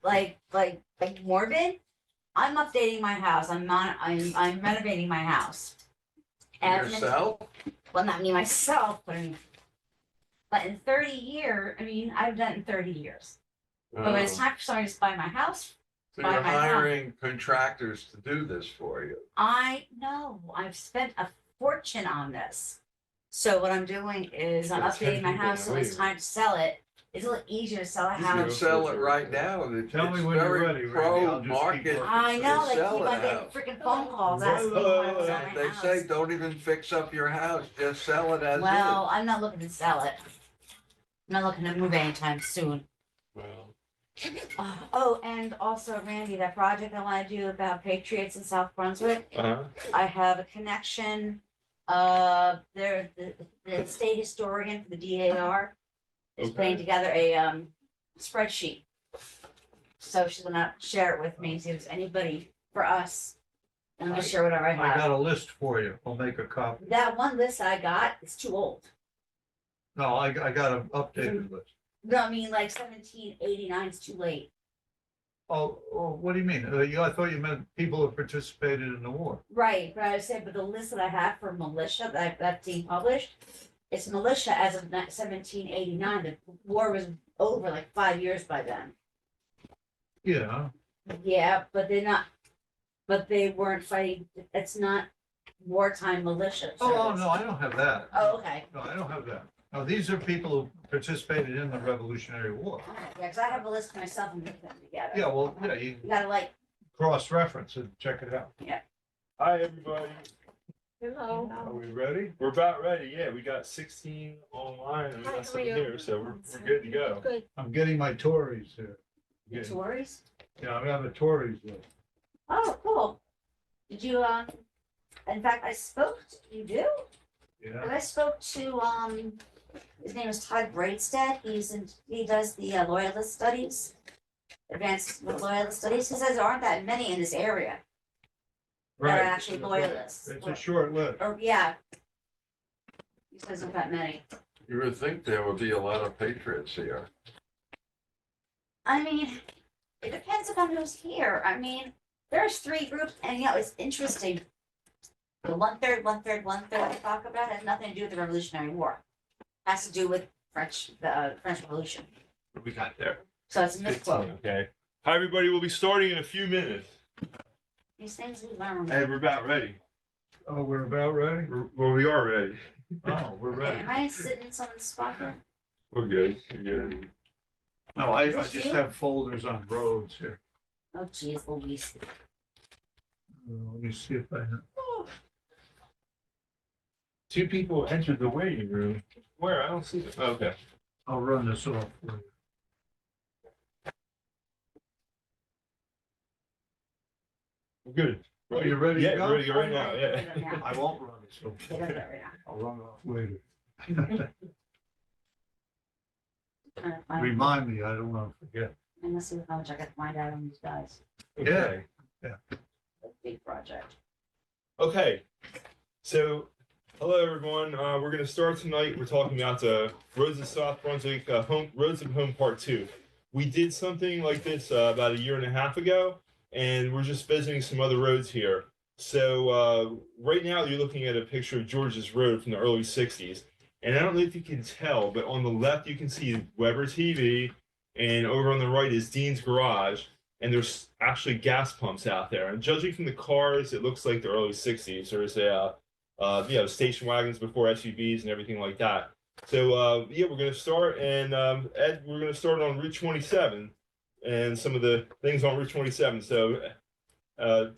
morbid, I'm updating my house. I'm renovating my house. And Yourself? well, not me myself, but in 30 years, I mean, I've done it in 30 years. But when it's time for somebody to buy my house, So you're hiring contractors to do this for you. I know, I've spent a fortune on this. So what I'm doing is I'm updating my house, so it's time to sell it. It's a little easier to sell a You can house. sell it right now. Tell me when you're ready, Randy. I'll just keep Pro-market. working. I know, they Sell keep a on getting house. freaking phone calls asking me why I'm selling my They house. say don't even fix up your house, just sell it as Well, is. I'm not looking to sell it. I'm not looking to move anytime soon. Well, Oh, and also Randy, that project I wanna do about Patriots in South Brunswick, I have a connection. They're the state historian for the DAR is putting together a spreadsheet. So she's gonna share it with me, see if there's anybody for us. I'm gonna share whatever I I have. got a list for you. I'll make a copy. That one list I got is too old. No, I got an updated list. No, I mean like 1789 is too late. Oh, what do you mean? I thought you meant people who participated in the war. Right, but I said, but the list that I have for militia that's being published, it's militia as of 1789. The war was over like 5 years by then. Yeah, Yeah, but they're not, but they weren't fighting, it's not wartime militia. oh, service. no, I don't have that. Oh, okay. No, I don't have that. No, these are people who participated in the Revolutionary War. Yeah, because I have a list myself and put them together. Yeah, well, yeah, you You gotta like, cross-reference and check it out. Hi, everybody. hello. Are we ready? We're about ready. Yeah, we got 16 online and we got some here, so we're good to go. Good. I'm getting my Tories here. Yeah. Tories? Yeah, I'm having a Tories list. Oh, cool. Did you, in fact, you do? Yeah, And I spoke to, his name is Todd Braidstead, he does the loyalist studies. Advanced loyalist studies, he says there aren't that many in this area that are right. actually loyalists. It's a short list. Or, yeah. He says there's not many. you would think there would be a lot of patriots here. I mean, it depends upon who's here. I mean, there's 3 groups, and it's interesting. The one third I talk about has nothing to do with the Revolutionary War. Has to do with the French Revolution. What we got there? So it's a 15, misquote. okay. Hi, everybody. We'll be starting in a few minutes. These things we learn. And we're about ready. Oh, we're about ready? Well, we are ready. Oh, we're ready. Am I sitting in someone's spot here? We're good. We're good. No, I just have folders on roads here. Oh, geez, Louise. Let me see if I have. 2 people entered the waiting room. Where? I don't see them. Oh, okay. I'll run this off for you. We're good. Are you ready to Yeah, go? we're ready to go right now. Yeah. I won't run this off. It does that right now. I'll run it off later. Trying to find- Remind me, I don't want to forget. And let's see how much I got to find out on these guys. Okay. A big project. Okay. So, hello everyone. We're going to start tonight. We're talking about the Roads of South Brunswick, Roads of Home Part 2. We did something like this about 1.5 years ago, and we're just visiting some other roads here. So right now you're looking at a picture of George's Road from the early 60s. And I don't know if you can tell, but on the left you can see Weber TV, and over on the right is Dean's Garage, and there's actually gas pumps out there. And judging from the cars, it looks like the early 60s. There's station wagons before SUVs and everything like that. So we're going to start, and Ed, we're going to start on Route 27 and some of the things on Route 27. So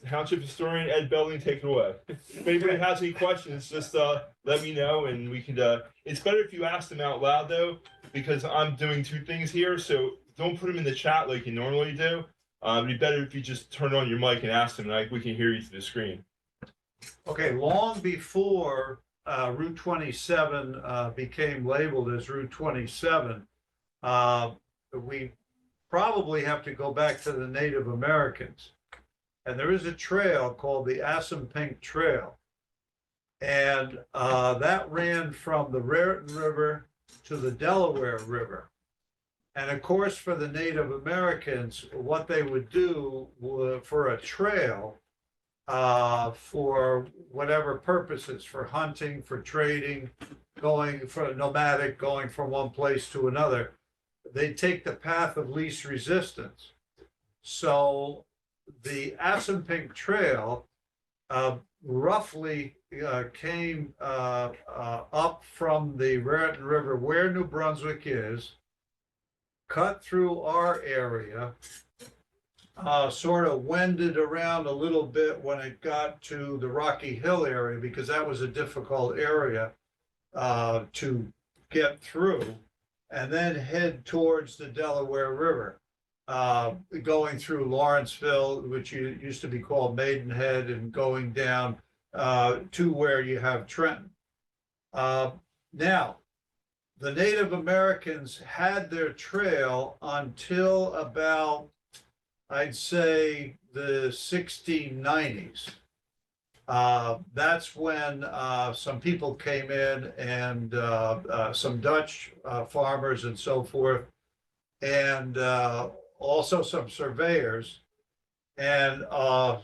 Township Historian Ed Belding, take it away. If anybody has any questions, just let me know, and we can. It's better if you ask them out loud though, because I'm doing 2 things here. So don't put them in the chat like you normally do. It'd be better if you just turn on your mic and ask them, and we can hear you through the screen. Okay, long before Route 27 became labeled as Route 27, we probably have to go back to the Native Americans. And there is a trail called the Assunpink Trail. And that ran from the Raritan River to the Delaware River. And of course, for the Native Americans, what they would do for a trail, for whatever purposes, for hunting, for trading, going for nomadic, going from one place to another, they take the path of least resistance. So the Assunpink Trail roughly came up from the Raritan River where New Brunswick is, cut through our area, sort of wended around a little bit when it got to the Rocky Hill area, because that was a difficult area to get through, and then head towards the Delaware River, going through Lawrenceville, which used to be called Maidenhead, and going down to where you have Trenton. Now, the Native Americans had their trail until about, I'd say, the 1690s. That's when some people came in, and some Dutch farmers and so forth, and also some surveyors. And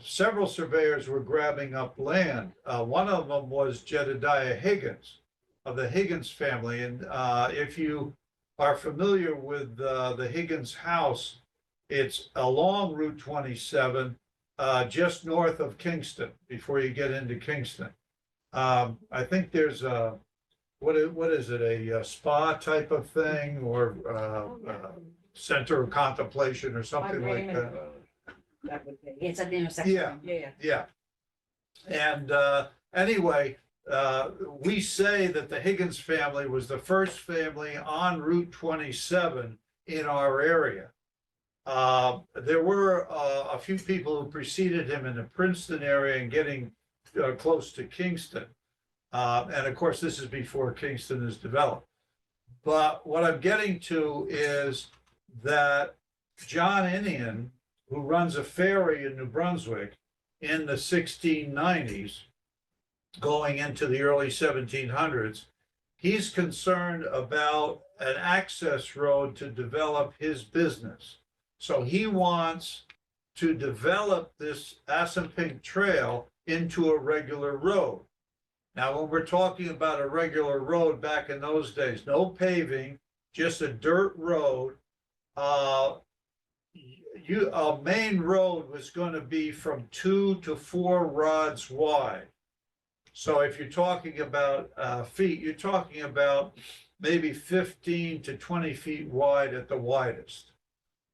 several surveyors were grabbing up land. One of them was Jedediah Higgins of the Higgins family. And if you are familiar with the Higgins house, it's along Route 27, just north of Kingston, before you get into Kingston. I think there's what is it, a spa type of thing, or center of contemplation or something like that. That would be, it's at the intersection. Yeah. Yeah. And anyway, we say that the Higgins family was the first family on Route 27 in our area. There were a few people who preceded him in the Princeton area and getting close to Kingston. And of course, this is before Kingston is developed. But what I'm getting to is that John Innian, who runs a ferry in New Brunswick in the 1690s, going into the early 1700s, he's concerned about an access road to develop his business. So he wants to develop this Assunpink Trail into a regular road. Now, when we're talking about a regular road back in those days, no paving, just a dirt road, a main road was going to be from 2 to 4 rods wide. So if you're talking about feet, you're talking about maybe 15 to 20 feet wide at the widest.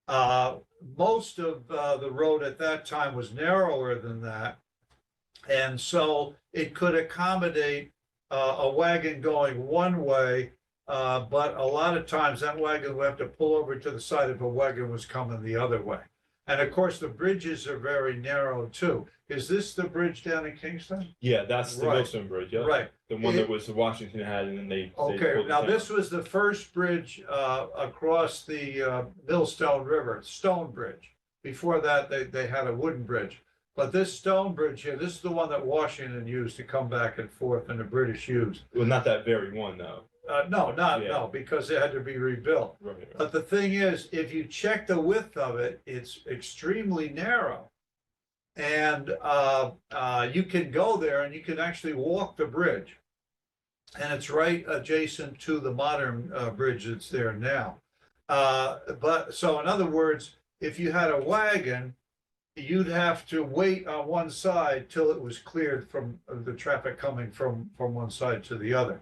Most of the road at that time was narrower than that. And so it could accommodate a wagon going one way, but a lot of times that wagon would have to pull over to the side if a wagon was coming the other way. And of course, the bridges are very narrow too. Is this the bridge down in Kingston? Yeah, that's the Right. Millstone Bridge, yeah. Right. The one that was Washington had, and then they Okay, pulled it now down. this was the first bridge across the Millstone River, Stone Bridge. Before that, they had a wooden bridge. But this stone bridge here, this is the one that Washington used to come back and forth, and the British used. Well, not that very one, though. No, because it had to be rebuilt. Right. But the thing is, if you check the width of it, it's extremely narrow. And you can go there and you can actually walk the bridge. And it's right adjacent to the modern bridge that's there now. But so in other words, if you had a wagon, you'd have to wait on one side till it was cleared from the traffic coming from one side to the other.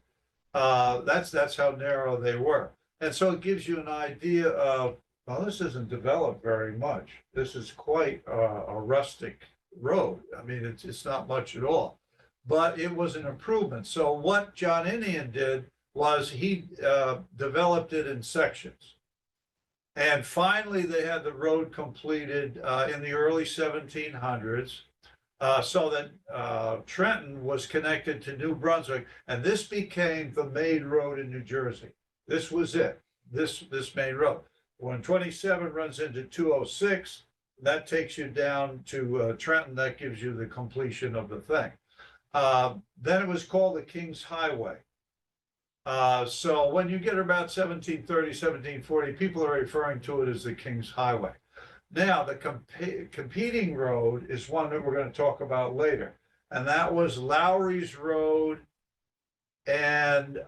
That's how narrow they were. And so it gives you an idea of, well, this isn't developed very much. This is quite a rustic road. I mean, it's not much at all, but it was an improvement. So what John Innian did was he developed it in sections. And finally, they had the road completed in the early 1700s, so that Trenton was connected to New Brunswick, and this became the main road in New Jersey. This was it, this main road. When 27 runs into 206, that takes you down to Trenton. That gives you the completion of the thing. Then it was called the King's Highway. So when you get about 1730, 1740, people are referring to it as the King's Highway. Now, the competing road is one that we're going to talk about later, and that was Lowry's Road, and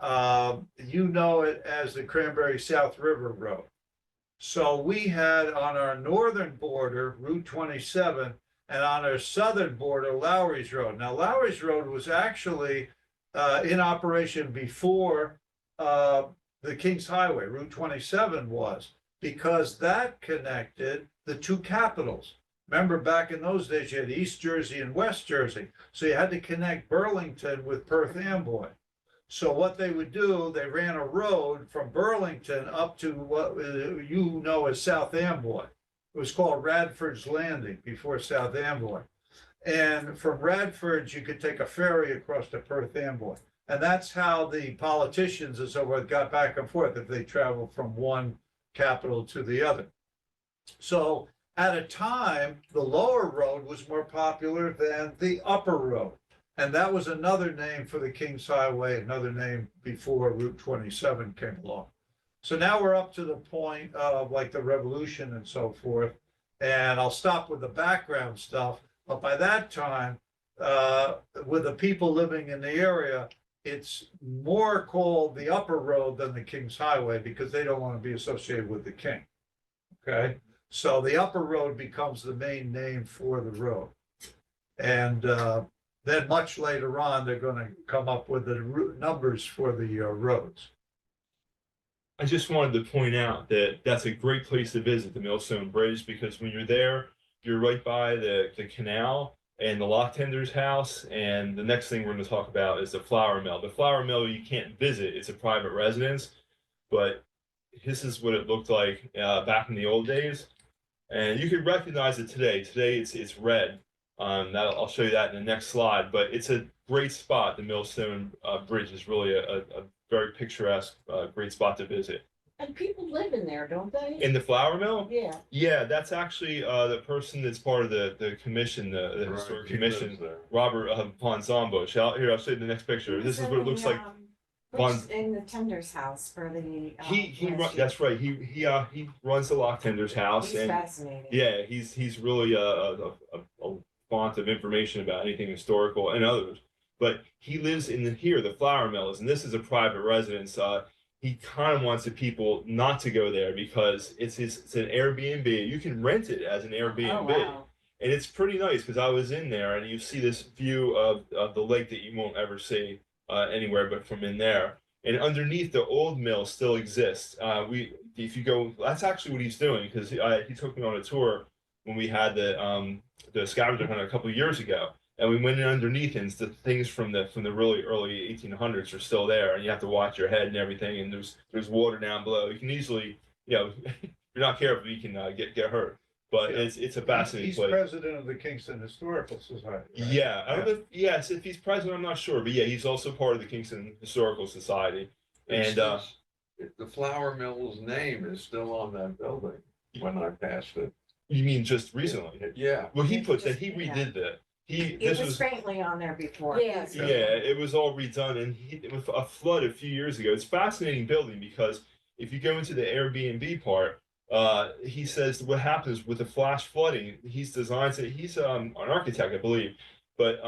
you know it as the Cranberry South River Road. So we had on our northern border Route 27, and on our southern border Lowry's Road. Now, Lowry's Road was actually in operation before the King's Highway, Route 27 was, because that connected the two capitals. Remember, back in those days, you had East Jersey and West Jersey. So you had to connect Burlington with Perth Amboy. So what they would do, they ran a road from Burlington up to what you know as South Amboy. It was called Radford's Landing before South Amboy. And from Radford, you could take a ferry across to Perth Amboy. And that's how the politicians and so forth got back and forth if they traveled from one capital to the other. So at a time, the lower road was more popular than the upper road. And that was another name for the King's Highway, another name before Route 27 came along. So now we're up to the point of like the revolution and so forth. And I'll stop with the background stuff. But by that time, with the people living in the area, it's more called the upper road than the King's Highway because they don't want to be associated with the king. Okay, so the upper road becomes the main name for the road. And then much later on, they're going to come up with the numbers for the roads. I just wanted to point out that that's a great place to visit, the Millstone Bridge, because when you're there, you're right by the canal and the lock tender's house. And the next thing we're going to talk about is the flour mill. The flour mill you can't visit, it's a private residence, but this is what it looked like back in the old days. And you can recognize it today. Today it's red. I'll show you that in the next slide, but it's a great spot. The Millstone Bridge is really a very picturesque, great spot to visit. And people live in there, don't they? In the flour mill? Yeah. Yeah, that's actually the person that's part of the commission, the Right, historic he commission, lives there. Robert von Zombush. Here, I'll show you the next picture. This is what it looks like. In the tender's house for the. That's right. He runs the lock tender's house, He's and fascinating. yeah, he's really a font of information about anything historical and others. But he lives in the flour mills, and this is a private residence. He kind of wants the people not to go there because it's an Airbnb. You can rent it as an Airbnb. Oh, wow. And it's pretty nice because I was in there and you see this view of the lake that you won't ever see anywhere but from in there. And underneath the old mill still exists. If you go, that's actually what he's doing because he took me on a tour when we had the scavenger hunt a couple of years ago. And we went in underneath, and the things from the really early 1800s are still there, and you have to watch your head and everything. And there's water down below. You can easily, if you're not careful, you can get hurt. But Yeah. it's a fascinating He's place. president of the Kingston Historical Society. Right? Yeah, I don't know. If he's president, I'm not sure, but yeah, he's also part of the Kingston Historical Society. And The flour mill's name is still on that building when I passed it. you mean just recently? Yeah. Well, he redid that. It was faintly on there before. Yeah. Yeah, it was all redone, and with a flood a few years ago. It's a fascinating building because if you go into the Airbnb part, he says what happens with the flash flooding. He's designed it. He's an architect, I believe, but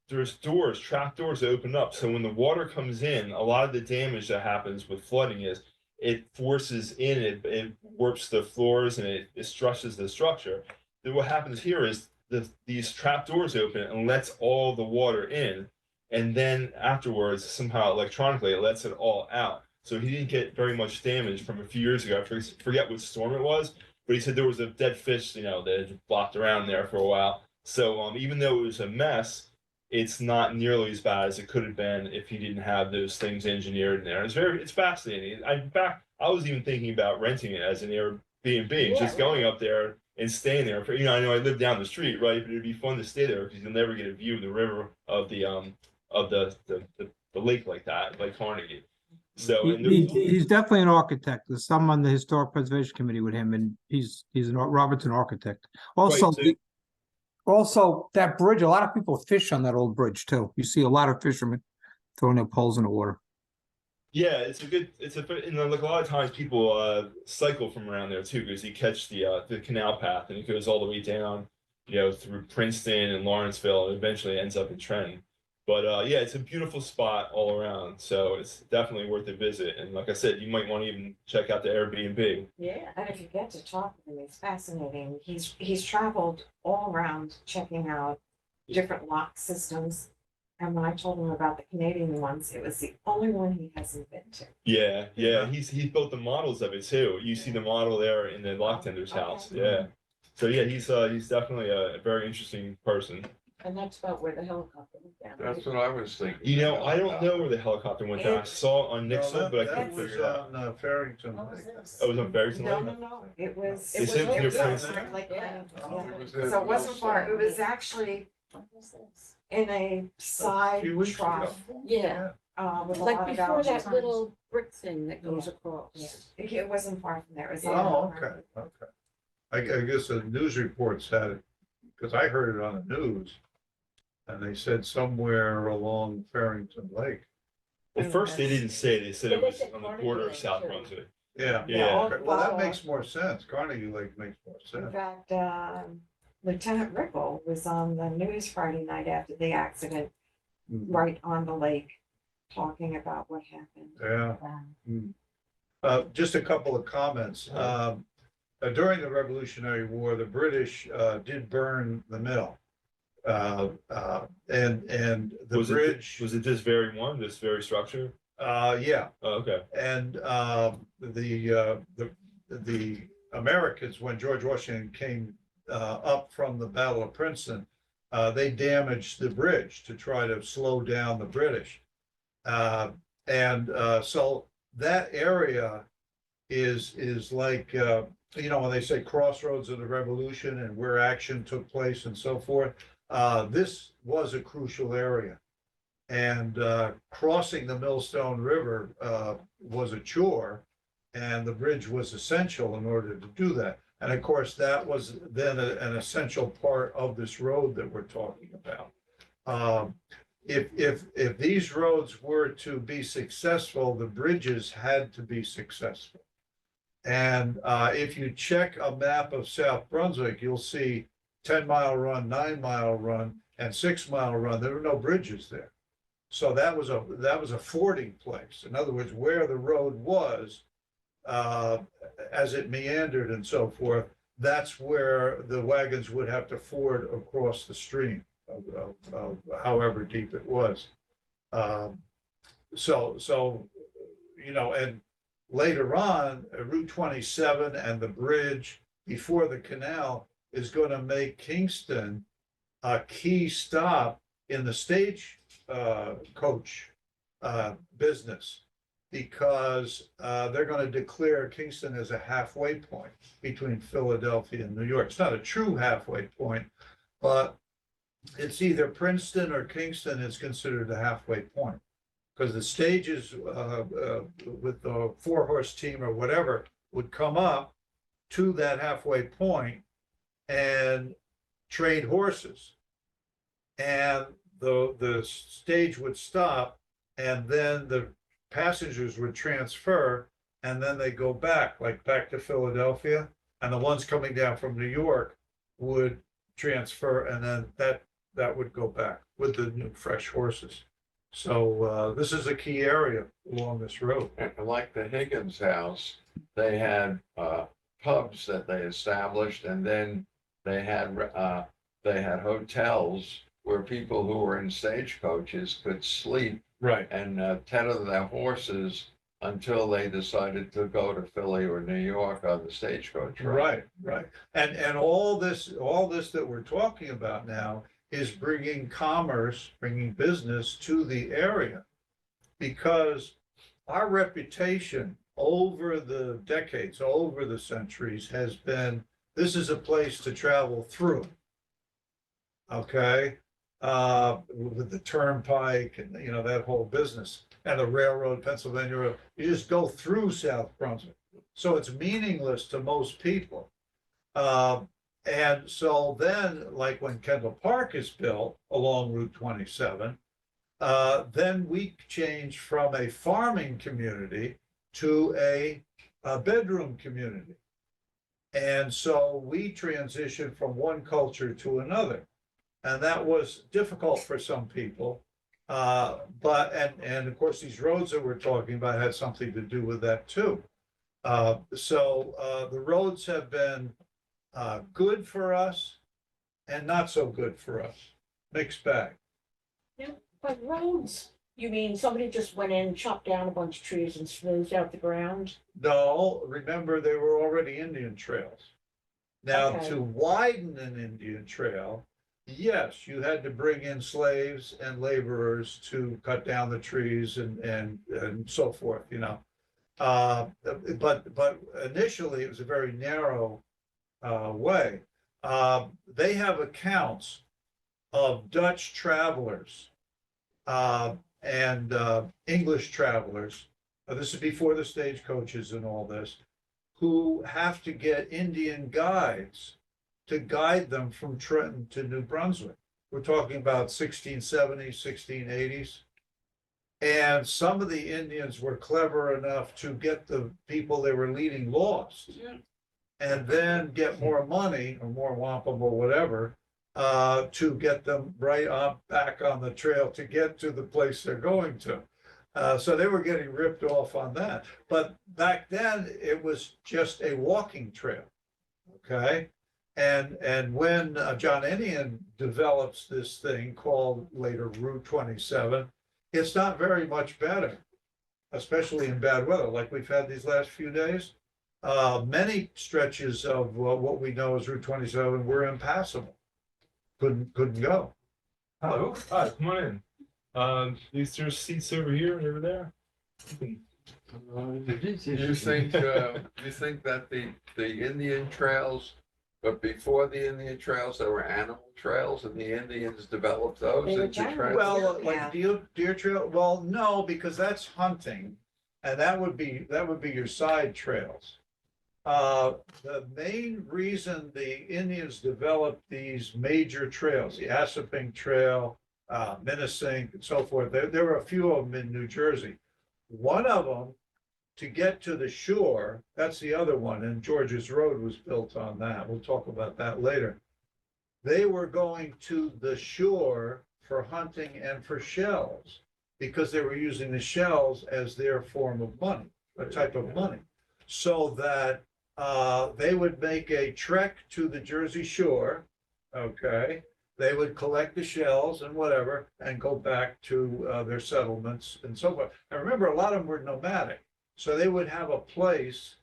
there's trap doors that open up. So when the water comes in, a lot of the damage that happens with flooding is it forces in, it warps the floors, and it stresses the structure. Then what happens here is these trap doors open and lets all the water in, and then afterwards somehow electronically it lets it all out. So he didn't get very much damage from a few years ago. I forget what storm it was, but he said there was a dead fish, that had flopped around there for a while. So even though it was a mess, it's not nearly as bad as it could have been if he didn't have those things engineered in there. It's fascinating. In fact, I was even thinking about renting it as an Airbnb, just going up there and staying there for, I know I live down the street, right? But it'd be fun to stay there because you'll never get a view of the river of the lake like that, like Carnegie. So he's definitely an architect. There's some on the historic preservation committee with him, and Robert's an architect. Also, Right, also that bridge. A lot of people fish on that old bridge too. You see a lot of fishermen throwing their poles in the water. Yeah, and like a lot of times people cycle from around there too, because you catch the canal path and it goes all the way down, through Princeton and Lawrenceville and eventually ends up in Trenton. But yeah, it's a beautiful spot all around, so it's definitely worth a visit. And like I said, you might want to even check out the Airbnb. Yeah, and if you get to talk with him, it's fascinating. He's traveled all around checking out different lock systems. And when I told him about the Canadian ones, it was the only one he hasn't been to. Yeah, yeah, he's built the models of it too. You see the model there in the lock tender's house. Okay. Yeah. So yeah, he's definitely a very interesting person. And that's about where the helicopter went down. That's what I was thinking. I don't know where the helicopter went down. I saw it on No, Nixon, but I that couldn't was figure it out. on Farrington What was Lake. this? Oh, it was on Barrington No, Lake? no, no, it was. They said it was they're on Princeton. Lake Yeah. Bennington, It was yeah. in So it wasn't far, it Millstone. was actually What was this? in a side few weeks trough, Yeah, with a like lot of before algae that farms. little brick thing that goes Yeah. across. It wasn't far from there, it was. Oh, okay. I guess the news reports had it, because I heard it on the news. And they said somewhere along Farrington Lake. Well, first they didn't say. They said it They was said on the Carnegie border of Lake, South too. Brunswick. Yeah. Yeah. Okay. Well, that makes more sense. Carnegie Lake makes more In sense. fact, Lieutenant Ripple was on the news Friday night after the accident, right on the lake, talking about what happened. Yeah. Wow. Just a couple of comments. During the Revolutionary War, the British did burn the mill. And the Was bridge. was it this very one, this very structure? Yeah. Oh, okay. And the Americans, when George Washington came up from the Battle of Princeton, they damaged the bridge to try to slow down the British. So that area is like, when they say crossroads of the Revolution and where action took place and so forth, this was a crucial area. And crossing the Millstone River was a chore, and the bridge was essential in order to do that. And of course, that was then an essential part of this road that we're talking about. If these roads were to be successful, the bridges had to be successful. And if you check a map of South Brunswick, you'll see 10-mile run, 9-mile run, and 6-mile run. There were no bridges there. So that was a fording place. In other words, where the road was, as it meandered and so forth, that's where the wagons would have to ford across the stream, of however deep it was. And later on, Route 27 and the bridge before the canal is going to make Kingston a key stop in the stage coach business, because they're going to declare Kingston as a halfway point between Philadelphia and New York. It's not a true halfway point, but it's either Princeton or Kingston is considered a halfway point, because the stages with the 4-horse team or whatever would come up to that halfway point and trade horses. And the stage would stop, and then the passengers would transfer, and then they go back to Philadelphia, and the ones coming down from New York would transfer, and then that would go back with the new fresh horses. So this is a key area along this road. And like the Higgins house, they had pubs that they established, and then they had hotels where people who were in stagecoaches could sleep Right. and tether their horses until they decided to go to Philly or New York on the stagecoach ride. Right. And all this that we're talking about now is bringing commerce, bringing business to the area, because our reputation over the decades, over the centuries, has been, this is a place to travel through. Okay, with the turnpike and that whole business, and the railroad, Pennsylvania Road, you just go through South Brunswick, so it's meaningless to most people. And so then, like when Kendall Park is built along Route 27, Then we changed from a farming community to a bedroom community. And so we transitioned from one culture to another. And that was difficult for some people. And of course, these roads that we're talking about had something to do with that too. The roads have been good for us and not so good for us. Mixed bag. But roads, you mean somebody just went in, chopped down a bunch of trees and smoothed out the ground? No, remember, they were already Indian trails. Now, Okay. to widen an Indian trail, yes, you had to bring in slaves and laborers to cut down the trees and so forth, you know. But initially, it was a very narrow way. They have accounts of Dutch travelers and English travelers. This is before the stagecoaches and all this, who have to get Indian guides to guide them from Trenton to New Brunswick. We're talking about 1670s, 1680s. And some of the Indians were clever enough to get the people they were leading lost and then get more money or more wampum or whatever to get them right up back on the trail to get to the place they're going to. So they were getting ripped off on that. But back then, it was just a walking trail, okay? And when John Ennion develops this thing called later Route 27, it's not very much better, especially in bad weather, like we've had these last few days. Many stretches of what we know as Route 27 were impassable. Couldn't go. Hello. Hi, come on in. There's seats over here and over there. You think that the Indian trails, but before the Indian trails, there were animal trails, and the Indians developed those They were into general. trails? Well, Yeah. like deer trail, well, no, because that's hunting, and that would be your side trails. The main reason the Indians developed these major trails, the Assapink Trail, Minnesink, and so forth, there were a few of them in New Jersey. One of them, to get to the shore, that's the other one, and George's Road was built on that. We'll talk about that later. They were going to the shore for hunting and for shells, because they were using the shells as their form of money, a type of money. So that they would make a trek to the Jersey Shore, okay? They would collect the shells and whatever, and go back to their settlements and so forth. And remember, a lot of them were nomadic. So they would have a place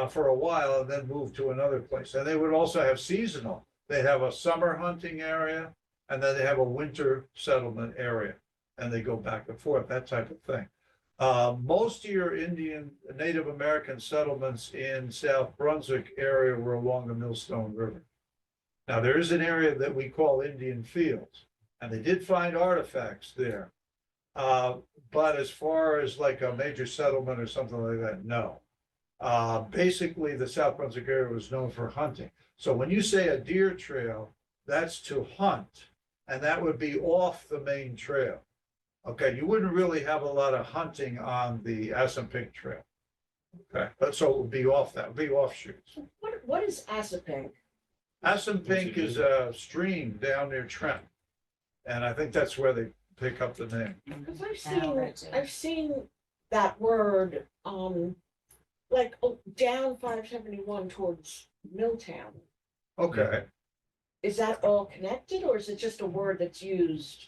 for a while and then move to another place. And they would also have seasonal. They'd have a summer hunting area, and then they have a winter settlement area. And they go back and forth, that type of thing. Most of your Indian, Native American settlements in South Brunswick area were along the Millstone River. Now, there is an area that we call Indian Fields, and they did find artifacts there. But as far as like a major settlement or something like that, no. Basically, the South Brunswick area was known for hunting. So when you say a deer trail, that's to hunt, and that would be off the main trail. Okay, you wouldn't really have a lot of hunting on the Assapink Trail. Okay, but so it would be off that, would be offshoots. What is Assapink? Assapink is a stream down near Trent. And I think that's where they pick up the name. Because Oh, I've seen that word, like down 571 towards Milltown. Okay, Is that all connected, or is it just a word that's used?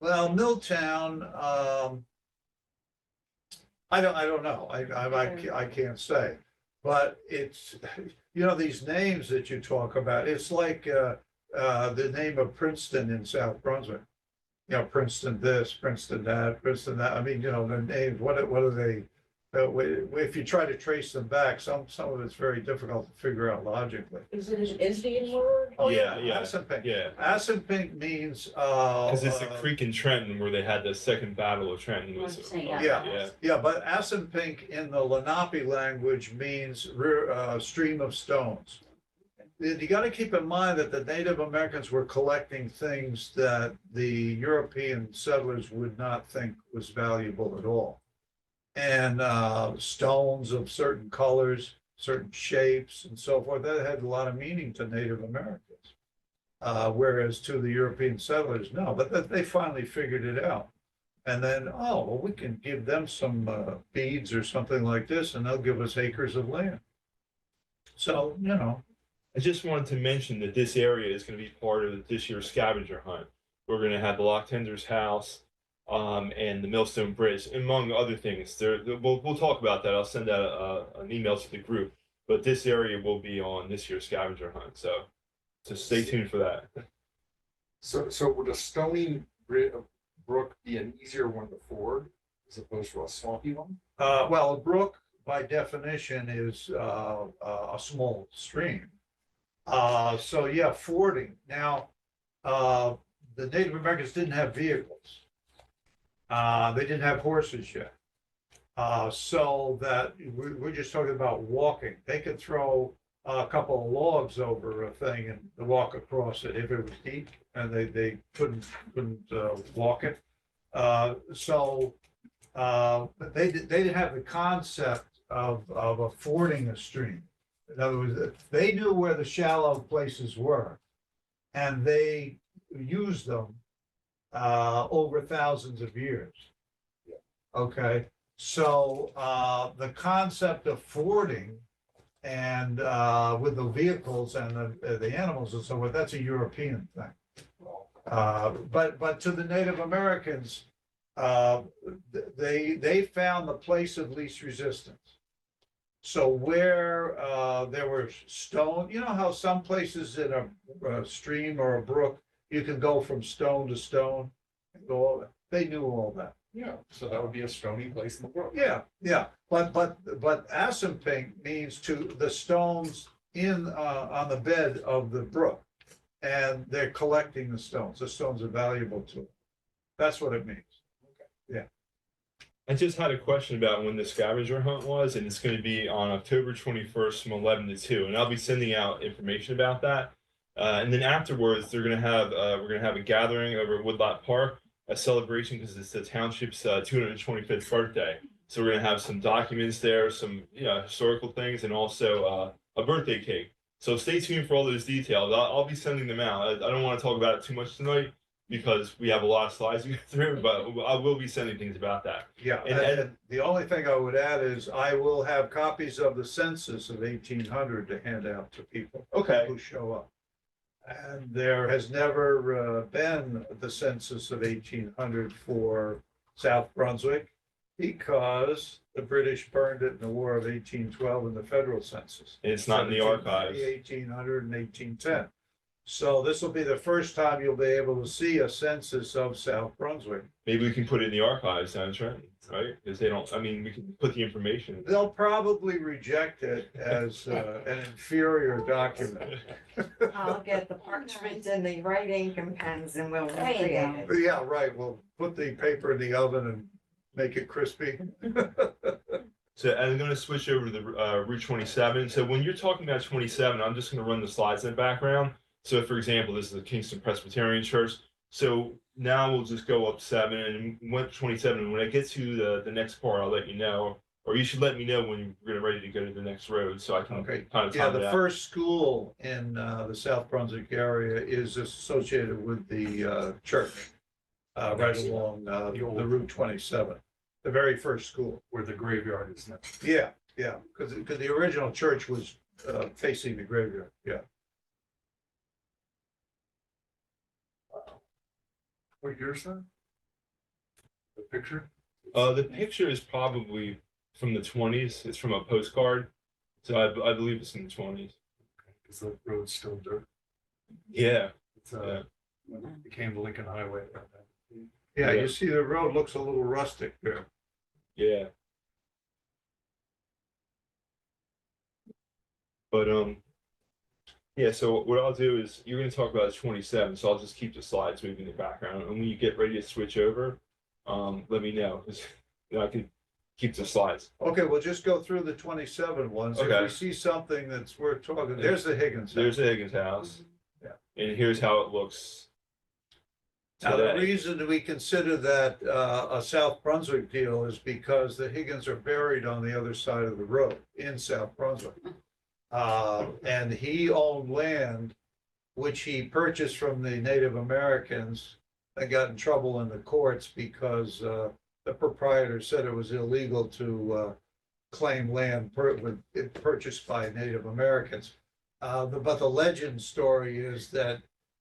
well, Milltown, I don't know. I can't say. But it's, you know, these names that you talk about, it's like the name of Princeton in South Brunswick. You know, Princeton this, Princeton that, Princeton that. I mean, you know, the names, what are they? If you try to trace them back, some of it's very difficult to figure out logically. Is it an Indian word? Oh, Yeah, yeah, yeah. Assapink. Yeah, Assapink means, because it's the creek in Trenton where they had the second battle of Trenton. Was, Yeah. yeah. yeah, but Assapink in the Lenape language means stream of stones. you gotta keep in mind that the Native Americans were collecting things that the European settlers would not think was valuable at all. And stones of certain colors, certain shapes and so forth, that had a lot of meaning to Native Americans. Whereas to the European settlers, no, but they finally figured it out. And then, oh, well, we can give them some beads or something like this, and they'll give us acres of land. So, you know, I just wanted to mention that this area is going to be part of this year's scavenger hunt. We're going to have the lock tender's house, and the Millstone Bridge, among other things. We'll talk about that. I'll send out an email to the group. But this area will be on this year's scavenger hunt, so stay tuned for that. So would a stony brook be an easier one to ford as opposed to a swampy one? well, a brook by definition is a small stream. So yeah, fording. Now, the Native Americans didn't have vehicles. They didn't have horses yet. So that we're just talking about walking. They could throw a couple of logs over a thing and walk across it if it was deep, and they couldn't walk it. So they didn't have the concept of fording a stream. In other words, they knew where the shallow places were, and they used them over thousands of years. Okay, so the concept of fording and with the vehicles and the animals and so forth, that's a European thing. But to the Native Americans, they found the place of least resistance. So where there were stone, you know how some places in a stream or a brook, you can go from stone to stone and go over. They knew all that. Yeah, so that would be a stony place in the brook. Yeah, yeah, but Assunpink means to the stones in on the bed of the brook, and they're collecting the stones. The stones are valuable to them. That's what it means. I just had a question about when the scavenger hunt was, and it's going to be on October 21st from 11 to 2, and I'll be sending out information about that. And then afterwards, we're going to have a gathering over at Woodlot Park, a celebration because it's the township's 225th birthday. So we're going to have some documents there, some historical things, and also a birthday cake. So stay tuned for all those details. I'll be sending them out. I don't want to talk about it too much tonight, because we have a lot of slides to go through, but I will be sending things about that. Yeah, And- and the only thing I would add is I will have copies of the census of 1800 to hand out to people Okay. who show up. And there has never been the census of 1800 for South Brunswick because the British burned it in the War of 1812 in the federal census. It's not in the archives. 1800 and 1810. So this will be the first time you'll be able to see a census of South Brunswick. Maybe we can put it in the archives down in Trenton, right? Because they don't, I mean, we can put the information. They'll probably reject it as an inferior document. I'll get the parchment and the right ink and pens and we'll There you recreate it. But yeah, right, we'll put the paper in the oven and make it crispy. So I'm going to switch over to the Route 27. So when you're talking about 27, I'm just going to run the slides in the background. So for example, this is the Kingston Presbyterian Church. So now we'll just go up 7 and went 27. And when I get to the next part, I'll let you know, or you should let me know when you're ready to go to the next road, so I can Okay. kind of Yeah, time it the out. first school in the South Brunswick area is associated with the church right along the Route 27, the very first school. Where the graveyard is now. Yeah, yeah, because the original church was facing the graveyard, yeah. What year is that? The picture? The picture is probably from the 20s. It's from a postcard, so I believe it's in the 20s. Is the road still dirt? Yeah. It's Yeah. when it became Lincoln Highway. Yeah, Yeah. you see the road looks a little rustic there. Yeah. But yeah, so what I'll do is you're going to talk about 27, so I'll just keep the slides moving in the background, and when you get ready to switch over, let me know, because I could keep the slides. Okay, we'll just go through the 27 ones. If we Okay. see something that's worth talking, there's the Higgins house. There's the Higgins house. Yeah. And here's how it looks Now, the today. reason we consider that a South Brunswick deal is because the Higgins are buried on the other side of the road in South Brunswick. And he owned land which he purchased from the Native Americans and got in trouble in the courts because the proprietor said it was illegal to claim land purchased by Native Americans. But the legend story is that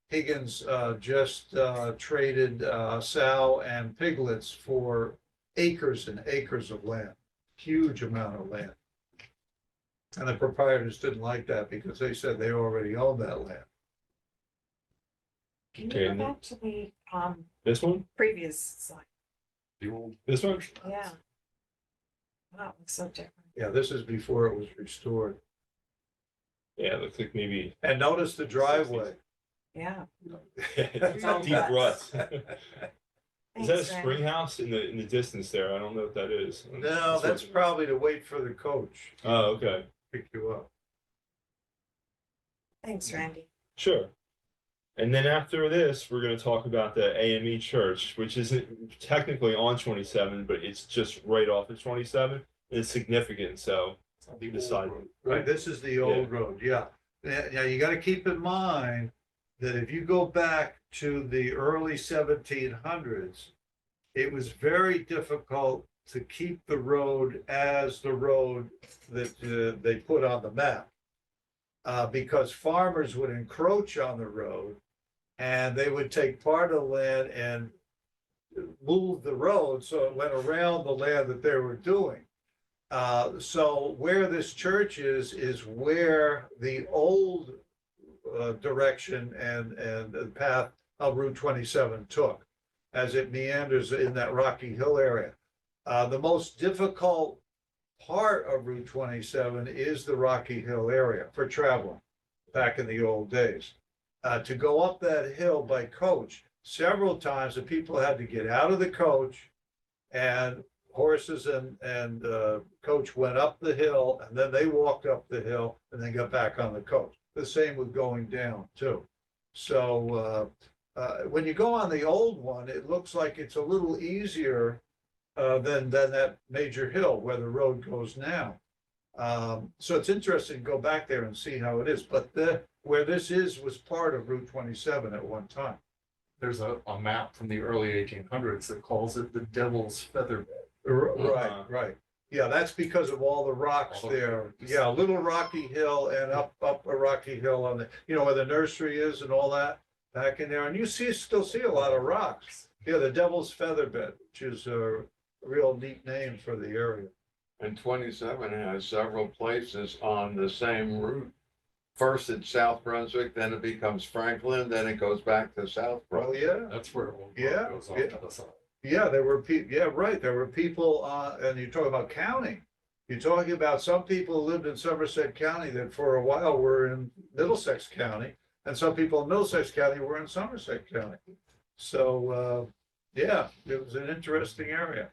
Higgins just traded sow and piglets for acres and acres of land, huge amount of land. And the proprietors didn't like that because they said they already owned that land. Can Okay, you go and then- back to the This one? previous slide? The old, This one? Yeah. Wow, it looks so different. Yeah, this is before it was restored. Yeah, it looks like maybe And notice the driveway. Yeah. deep ruts. Is that a Thanks, Randy. spring house in the distance there? I don't know what that is. No, that's probably to wait for the coach to Oh, okay. pick you up. Thanks, Randy. Sure. And then after this, we're going to talk about the AME Church, which isn't technically on 27, but it's just right off of 27. It's significant, so the old decide. road. Right, this is the old road, yeah. Now, you gotta keep in mind that if you go back to the early 1700s, it was very difficult to keep the road as the road that they put on the map. Because farmers would encroach on the road and they would take part of the land and move the road so it went around the land that they were doing. So where this church is where the old direction and the path of Route 27 took as it meanders in that Rocky Hill area. The most difficult part of Route 27 is the Rocky Hill area for traveling back in the old days. To go up that hill by coach, several times the people had to get out of the coach and horses and coach went up the hill and then they walked up the hill and then got back on the coach. The same with going down too. So when you go on the old one, it looks like it's a little easier than that major hill where the road goes now. So it's interesting to go back there and see how it is. But where this was part of Route 27 at one time. There's a map from the early 1800s that calls it the Devil's Feather Bed. Right, right. Yeah, that's because of all the rocks All the there. rocks. Yeah, Little Rocky Hill and up a Rocky Hill on the, where the nursery is and all that back in there. And you still see a lot of rocks. Yeah, the Devil's Feather Bed, which is a real neat name for the area. And 27 has several places on the same route. First it's South Brunswick, then it becomes Franklin, then it goes back to South Well, Brunswick. yeah. That's where it all Yeah, goes off yeah. to the side. Yeah, there were people, yeah, right, there were people, and you're talking about county. You're talking about some people who lived in Somerset County that for a while were in Middlesex County, and some people in Middlesex County were in Somerset County. So, yeah, it was an interesting area.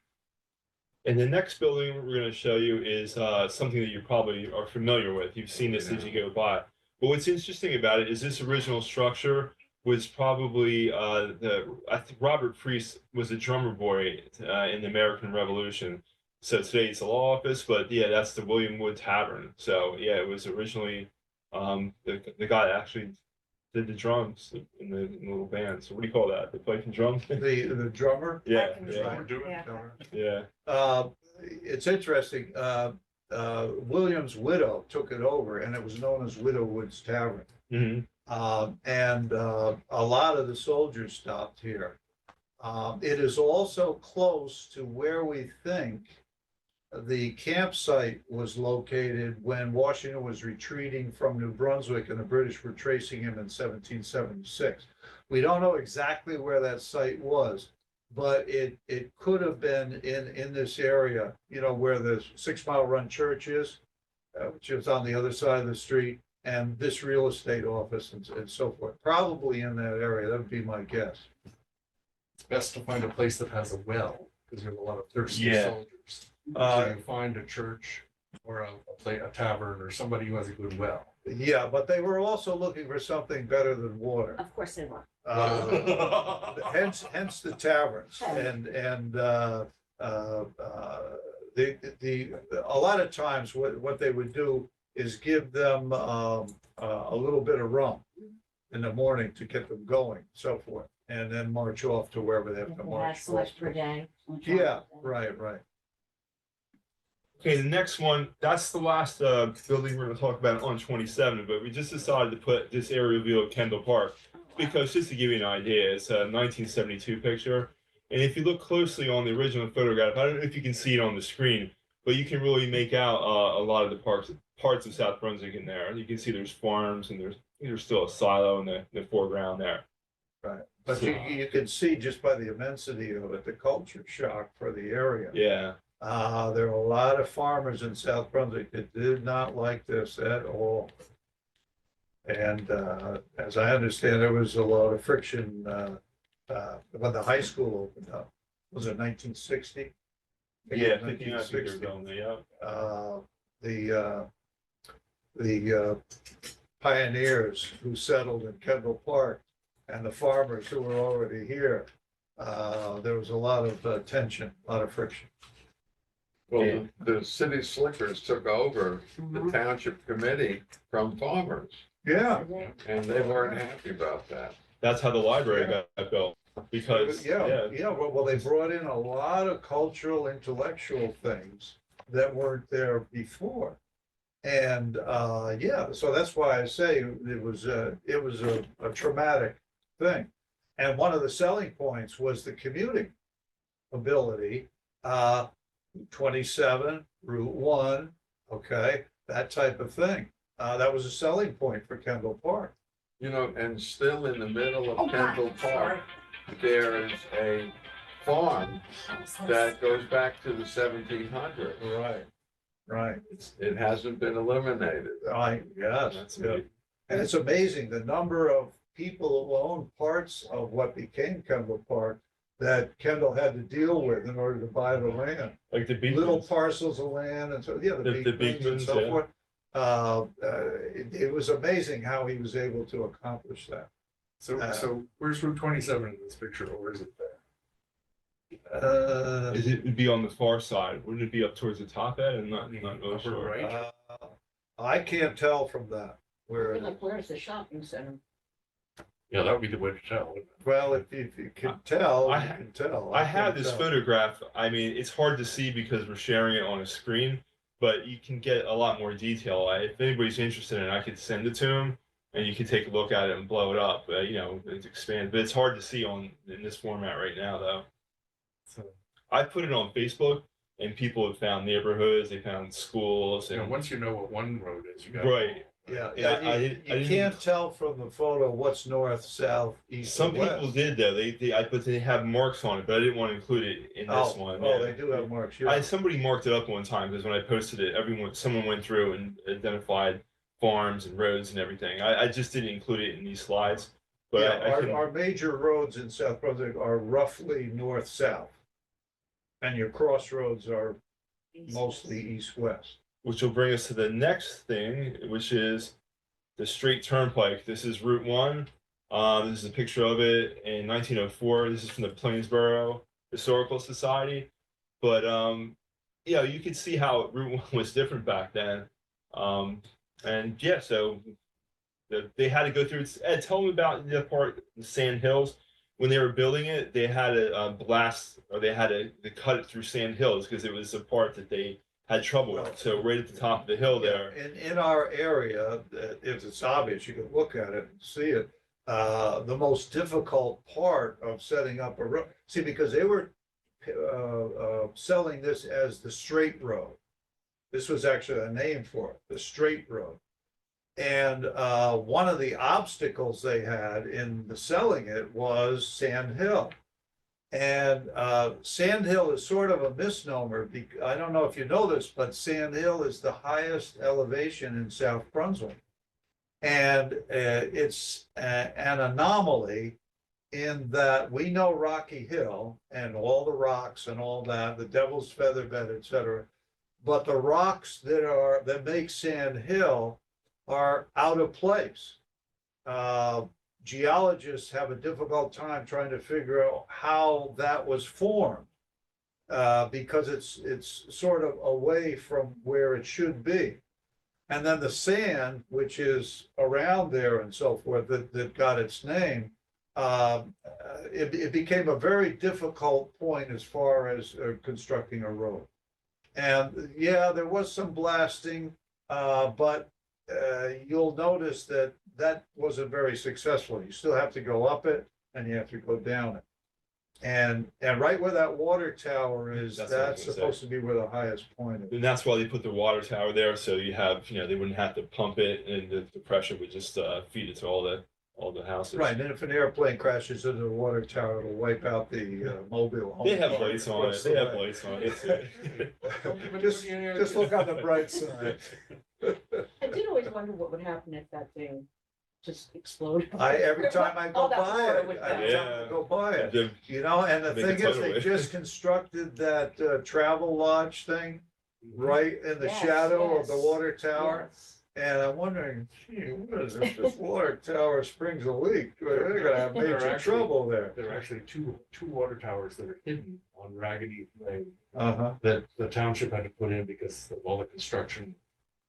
And the next building we're going to show you is something that you probably are familiar with. You've seen this as you go by. But what's interesting about it is this original structure was probably I think Robert Priest was a drummer boy in the American Revolution. So today it's a law office, but yeah, that's the William Wood Tavern. So yeah, it was originally the guy that actually did the drums in the little band. So what do you call that? The pipe and drum? The drummer. Yeah, Pipe and yeah, drum. Doing Yeah. drummer. yeah. It's interesting. William's widow took it over, and it was known as Widow Wood's Tavern. Mhm. And a lot of the soldiers stopped here. It is also close to where we think the campsite was located when Washington was retreating from New Brunswick and the British were tracing him in 1776. We don't know exactly where that site was, but it could have been in this area, where the 6 Mile Run Church is, which is on the other side of the street, and this real estate office and so forth. Probably in that area. That would be my guess. It's best to find a place that has a well, because you have a lot of thirsty Yeah. soldiers. So you find a church or a tavern or somebody who has a good well. Yeah, but they were also looking for something better than water. Of course they were. Hence the taverns and a lot of times what they would do is give them a little bit of rum in the morning to get them going, so forth, and then march off to wherever they have to They had march. so much per day. so much Yeah, per day. right. Okay, the next one, that's the last building we're gonna talk about on 27, but we just decided to put this aerial view of Kendall Park because just to give you an idea, it's a 1972 picture. And if you look closely on the original photograph, I don't know if you can see it on the screen, but you can really make out a lot of the parts of South Brunswick in there. You can see there's farms and there's still a silo in the foreground there. Right, but you can see just by the immensity of it, the culture shock for the area. Yeah. There are a lot of farmers in South Brunswick that did not like this at all. And as I understand, there was a lot of friction when the high school opened up. Was it 1960? Yeah, 1960. Yeah. The pioneers who settled in Kendall Park and the farmers who were already here, there was a lot of tension, a lot of friction. Well, the city slickers took over the Mhm. township committee from farmers, Yeah, and they weren't happy about that. That's how the library got built because well, they brought in a lot of cultural, intellectual things that weren't there before. And so that's why I say it was a traumatic thing. And one of the selling points was the commuting ability. 27, Route 1, okay, that type of thing. That was a selling point for Kendall Park. You know, and still in the middle Oh, of my, Kendall Park, there is a farm that goes back to the 1700s. Right. It hasn't been eliminated. Yes, That's yeah. neat. And it's amazing, the number of people who own parts of what became Kendall Park that Kendall had to deal with in order to buy the land. Like the Little Beekmans. parcels of land and so, yeah, the The Beekmans and Beekmans, so yeah. forth. It was amazing how he was able to accomplish that. So where's Route 27 in this picture, or is it there? It would be on the far side. Wouldn't it be up towards the top end? I'm not really Upper sure. right? I can't tell from that where, Like, where's the shopping center? Yeah, that would be the way to tell. well, if you can tell, I you can tell. I have can't this tell. photograph. I mean, it's hard to see because we're sharing it on a screen, but you can get a lot more detail. If anybody's interested in it, I could send it to them and you can take a look at it and blow it up. It's expand, but it's hard to see in this format right now, though. So, I put it on Facebook, and people have found neighborhoods, they found schools, and once you know what one road is, you got. right. Yeah, Yeah, I you didn't- can't tell from the photo what's north, south, east, Some and west. people did though. But they have marks on it, but I didn't want to include it in this one. Oh, yeah. they do have marks, yeah. Somebody marked it up one time because when I posted it, someone went through and identified farms and roads and everything. I just didn't include it in these slides, but Yeah, I can. our major roads in South Brunswick are roughly north-south. And your crossroads are mostly east-west. Which will bring us to the next thing, which is the Straight Turnpike. This is Route 1. This is a picture of it in 1904. This is from the Plainsboro Historical Society. But you could see how Route 1 was different back then. So they had to go through. Ed, tell me about the part, the Sand Hills. When they were building it, they had to blast, or they had to cut it through Sand Hills because it was a part that they had trouble with. So right at the top of the hill there. In our area, if it's obvious, you can look at it and see it. The most difficult part of setting up a road, because they were selling this as the straight road. This was actually a name for it, the straight road. And one of the obstacles they had in the selling it was Sand Hill. And Sand Hill is sort of a misnomer. I don't know if you know this, but Sand Hill is the highest elevation in South Brunswick. And it's an anomaly in that we know Rocky Hill and all the rocks and all that, the Devil's Feather Bed, et cetera. But the rocks that make Sand Hill are out of place. Geologists have a difficult time trying to figure out how that was formed. Because it's sort of away from where it should be. And then the sand, which is around there and so forth, that got its name, it became a very difficult point as far as constructing a road. And yeah, there was some blasting, but you'll notice that wasn't very successful. You still have to go up it and you have to go down it. And right where that water tower is, That's what I was that's gonna supposed to be where the highest point is. And that's why they put the water tower there, so you have, they wouldn't have to pump it, and the pressure would just feed it to all the houses. Right, and if an airplane crashes into the water tower, it'll wipe out the mobile home. They have park lights on it. across They the have way. lights on it. Just look on the bright side. I did always wonder what would happen if that thing just exploded. Every time I go All that by water it, would every time I go by it, The- and the Make a thing is, ton they of it. just constructed that travel lodge thing right in the Yes, shadow of the yes, water tower. Yes. And I'm wondering, gee, what is if this water tower springs a leak? They're gonna have There are major actually- trouble there. There are actually two water towers that are hidden on Raggedy Lane Uh-huh. that the township had to put in because of all the construction,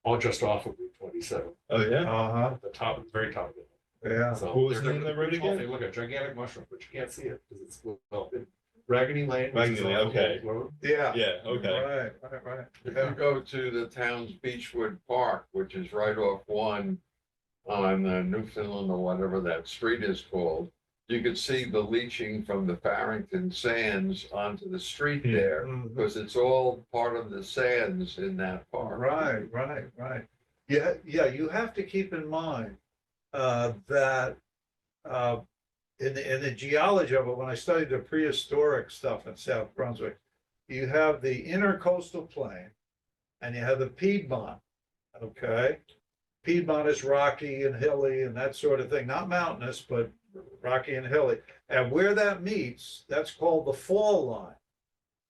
all just off of Route 27, Oh, yeah? Uh-huh, at the top, very top of it. yeah. So What was they're the name of that road gonna- again? Look at gigantic mushroom, but you can't see it because it's well hidden. Raggedy Lane. which Raggedy is Lane, off of okay. Old Road. Yeah. Yeah, okay. Right. If Yeah. you go to the town's Beechwood Park, which is right off one on Newfoundland or whatever that street is called, you could see the leaching from the Farrington sands onto the street Hmm. there, Mhm. because it's all part of the sands in that park. Right. Yeah, you have to keep in mind that in the geology of it, when I studied the prehistoric stuff in South Brunswick, you have the intercoastal plain and you have the Piedmont, okay? Piedmont is rocky and hilly and that sort of thing, not mountainous, but rocky and hilly. And where that meets, that's called the fall line.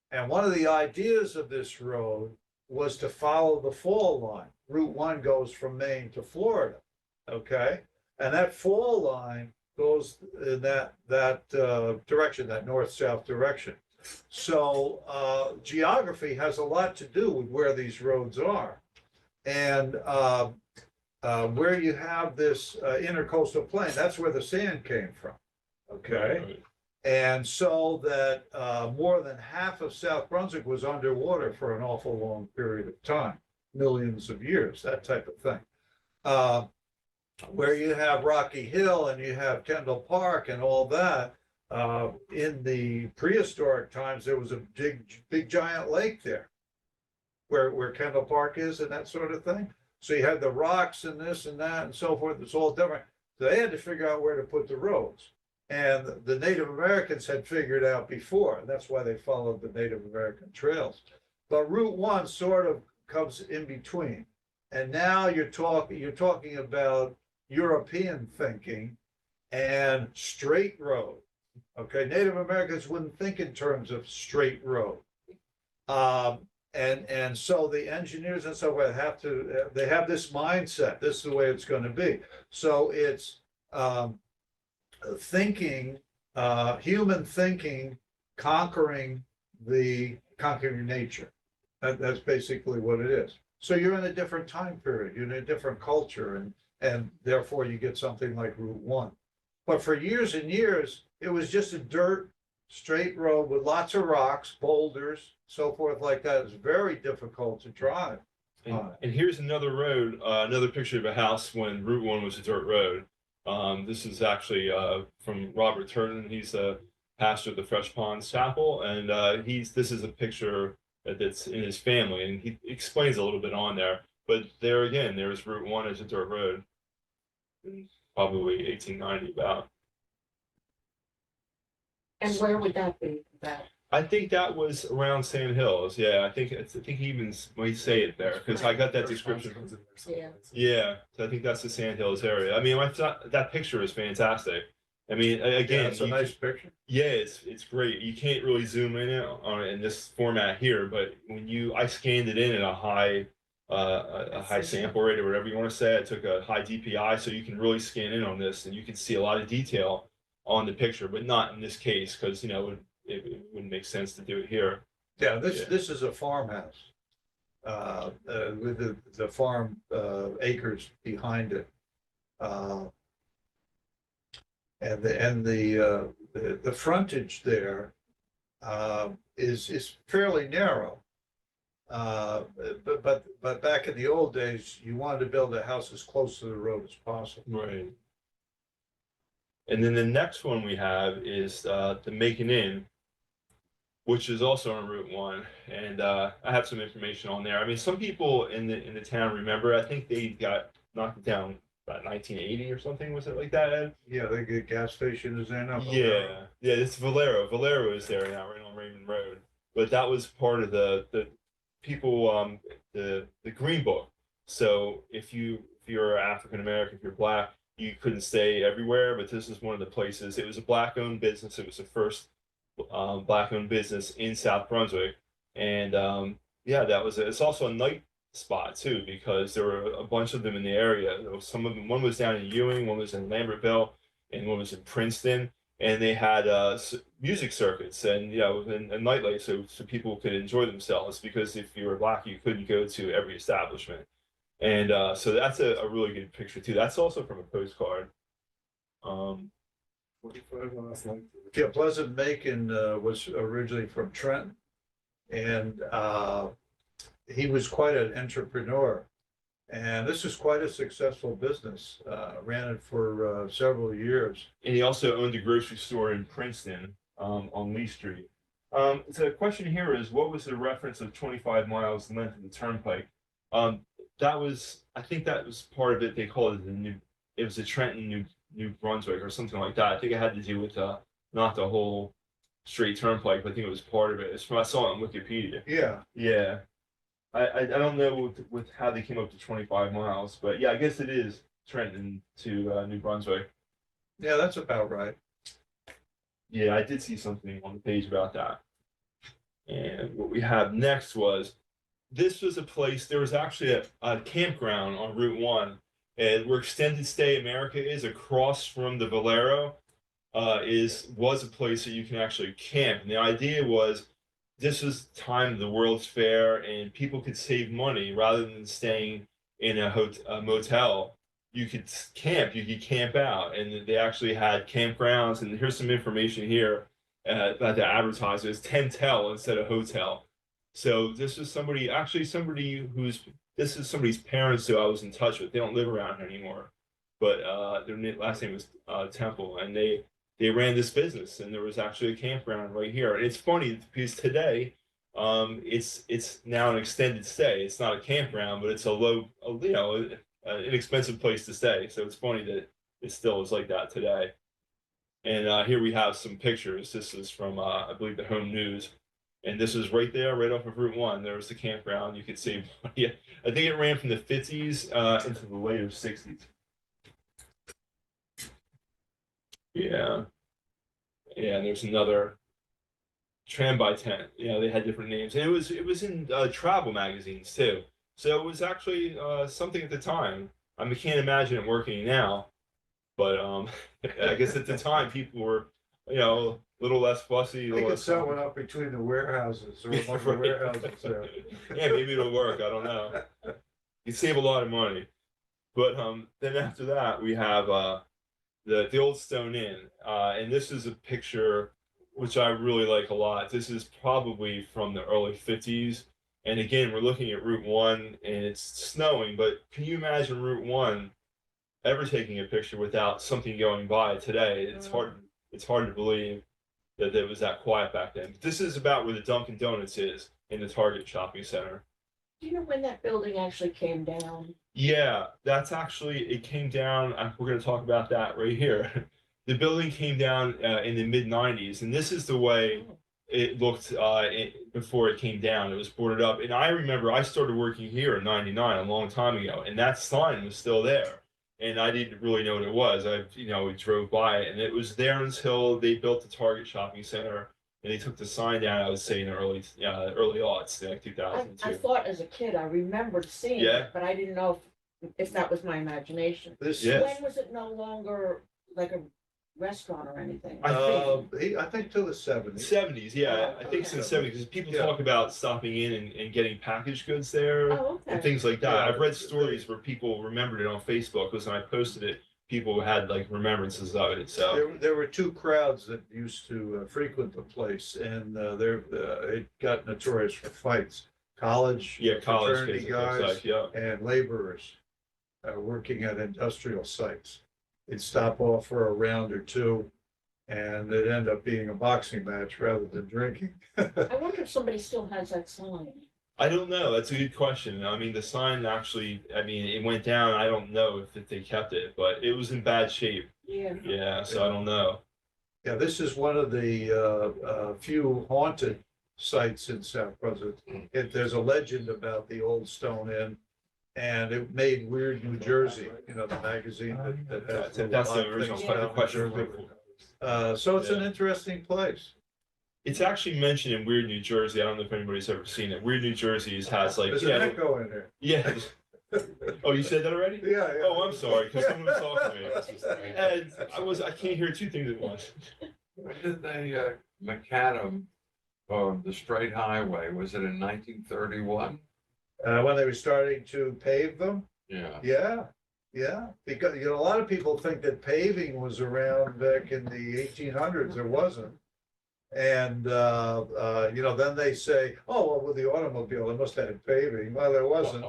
And one of the ideas of this road was to follow the fall line. Route 1 goes from Maine to Florida, okay? And that fall line goes in that direction, that north-south direction. So geography has a lot to do with where these roads are. And where you have this intercoastal plain, that's where the sand came from, okay? Right. And so that more than half of South Brunswick was underwater for an awful long period of time, millions of years, that type of thing. Where you have Rocky Hill and you have Kendall Park and all that, in the prehistoric times, there was a big giant lake there where Kendall Park is and that sort of thing. So you had the rocks and this and that and so forth. It's all different. So they had to figure out where to put the roads. And the Native Americans had figured out before, and that's why they followed the Native American trails. But Route 1 sort of comes in between. And now you're talking about European thinking and straight road. Okay, Native Americans wouldn't think in terms of straight road. And so the engineers and so forth they have this mindset, this is the way it's going to be. So it's thinking, human thinking, conquering nature. That's basically what it is. So you're in a different time period, you're in a different culture, and therefore you get something like Route 1. But for years and years, it was just a dirt, straight road with lots of rocks, boulders, so forth like that. It's very difficult to drive. And here's another road, another picture of a house when Route 1 was a dirt road. This is actually from Robert Turton. He's a pastor of the Fresh Ponds Chapel, and this is a picture that's in his family, and he explains a little bit on there. But there again, there's Route 1 as a dirt road, probably 1890 about. And where would that be? I think that was around Sand Hills. Yeah, I think he even might say it there because I got that description. Comes in there someplace. Yeah, so I think that's the Sand Hills area. I mean, I thought that picture is fantastic, I mean, Yeah, again, that's a nice picture. yeah, it's great. You can't really zoom in on it in this format here, but I scanned it in at a high high sample rate or whatever you want to say. I took a high DPI, so you can really scan in on this, and you can see a lot of detail on the picture, but not in this case because it wouldn't make sense to do it here. Yeah, Yeah. this is a farmhouse. With the farm acres behind it. And the frontage there is fairly narrow. But back in the old days, you wanted to build a house as close to the road as possible. Right. And then the next one we have is the Macon Inn, which is also on Route 1, and I have some information on there. I mean, some people in the town remember. I think they got knocked down about 1980 or something. Was it like that, Ed? Yeah, the gas station is there now. Yeah, it's Valero. Valero is there now, right on Raymond Road. But that was part of the people the Green Book. So if you're African American, if you're Black, you couldn't stay everywhere. But this is one of the places. It was a Black-owned business. It was the first Black-owned business in South Brunswick, and yeah, it's also a night spot too because there were a bunch of them in the area. Some of them, one was down in Ewing, one was in Lambertville, and one was in Princeton, and they had music circuits and and nightlife so people could enjoy themselves because if you were Black, you couldn't go to every establishment, and so that's a really good picture too. That's also from a postcard. 45 miles length. Yeah, Pleasant Macon was originally from Trenton, and he was quite an entrepreneur. And this is quite a successful business. Ran it for several years. And he also owned a grocery store in Princeton on Lee Street. So the question here is, what was the reference of 25 miles length of the turnpike? I think that was part of it. They called it it was the Trenton New Brunswick or something like that. I think it had to do with not the whole straight turnpike, but I think it was part of it. I saw it on Wikipedia. Yeah. Yeah. I don't know with how they came up to 25 miles, but yeah, I guess it is Trenton to New Brunswick. Yeah, that's about right. Yeah, I did see something on the page about that. And what we have next this was a place, there was actually a campground on Route 1, and where Extended Stay America is across from the Valero, was a place that you can actually camp. And the idea was this was the time of the World's Fair, and people could save money rather than staying in a motel. You could camp out, and they actually had campgrounds. And here's some information here about the advertisers: Tentel instead of hotel. So this is somebody's parents who I was in touch with. They don't live around here anymore, but their last name was Temple, and they ran this business, and there was actually a campground right here. And it's funny because today, it's now an extended stay. It's not a campground, but it's an inexpensive place to stay. So it's funny that it still is like that today. And here we have some pictures. This is from I believe the Home News. And this is right there, right off of Route 1. There was the campground. You could see, yeah, I think it ran from the 50s into the later 60s. Yeah. Yeah, and there's another Tram by Tent. They had different names. And it was in travel magazines too. So it was actually something at the time. I mean, can't imagine it working now. But I guess at the time people were, a little less fussy. They could set one up between the warehouses or among the warehouses there. Yeah, maybe it'll work. I don't know. You save a lot of money. But then after that, we have the Old Stone Inn. And this is a picture which I really like a lot. This is probably from the early 50s. And again, we're looking at Route 1 and it's snowing. But can you imagine Route 1 ever taking a picture without something going by today? It's hard to believe that it was that quiet back then. But this is about where the Dunkin' Donuts is in the Target shopping center. Do you know when that building actually came down? Yeah, it came down. We're going to talk about that right here. The building came down in the mid-90s, and this is the way it looked before it came down. It was boarded up. And I remember I started working here in 99, a long time ago, and that sign was still there. and I didn't really know what it was. We drove by it, and it was there until they built the Target shopping center, and they took the sign down. I would say in the early aughts, like I 2002. thought as a kid, I remembered seeing Yeah. it, but I didn't know if that was my imagination. This, Yeah. When was it no longer like a restaurant or anything? I think till the '70s. 70s, yeah, I think it's in the 70s because people talk about stopping in and getting packaged goods there. Oh, And okay. things like that. Yeah. I've read stories where people remembered it on Facebook because when I posted it, people had like remembrances of it. So There were two crowds that used to frequent the place, and it got notorious for fights. College college fraternity kids, guys like, yeah. and laborers working at industrial sites. They'd stop off for a round or two, and it'd end up being a boxing match rather than drinking. I wonder if somebody still has that sign. I don't know. That's a good question. I mean, the sign actually, it went down. I don't know if they kept it, but it was in bad shape. Yeah. Yeah, so I don't know. Yeah, this is one of the few haunted sites in South Brunswick. There's a legend about the old Stone Inn, and it made Weird New Jersey, the magazine that has. That's the original question. So it's an interesting place. It's actually mentioned in Weird New Jersey. I don't know if anybody's ever seen it. Weird New Jersey has like There's an echo in there. yeah. Oh, you said that already? Yeah. Oh, I'm sorry, because someone was talking to me. And I can't hear two things at once. When did they macadam the straight highway? Was it in 1931? When they were starting to pave them. Yeah. Yeah, because a lot of people think that paving was around back in the 1800s. It wasn't. And then they say, oh, well, with the automobile, they must have had paving. Well, there wasn't.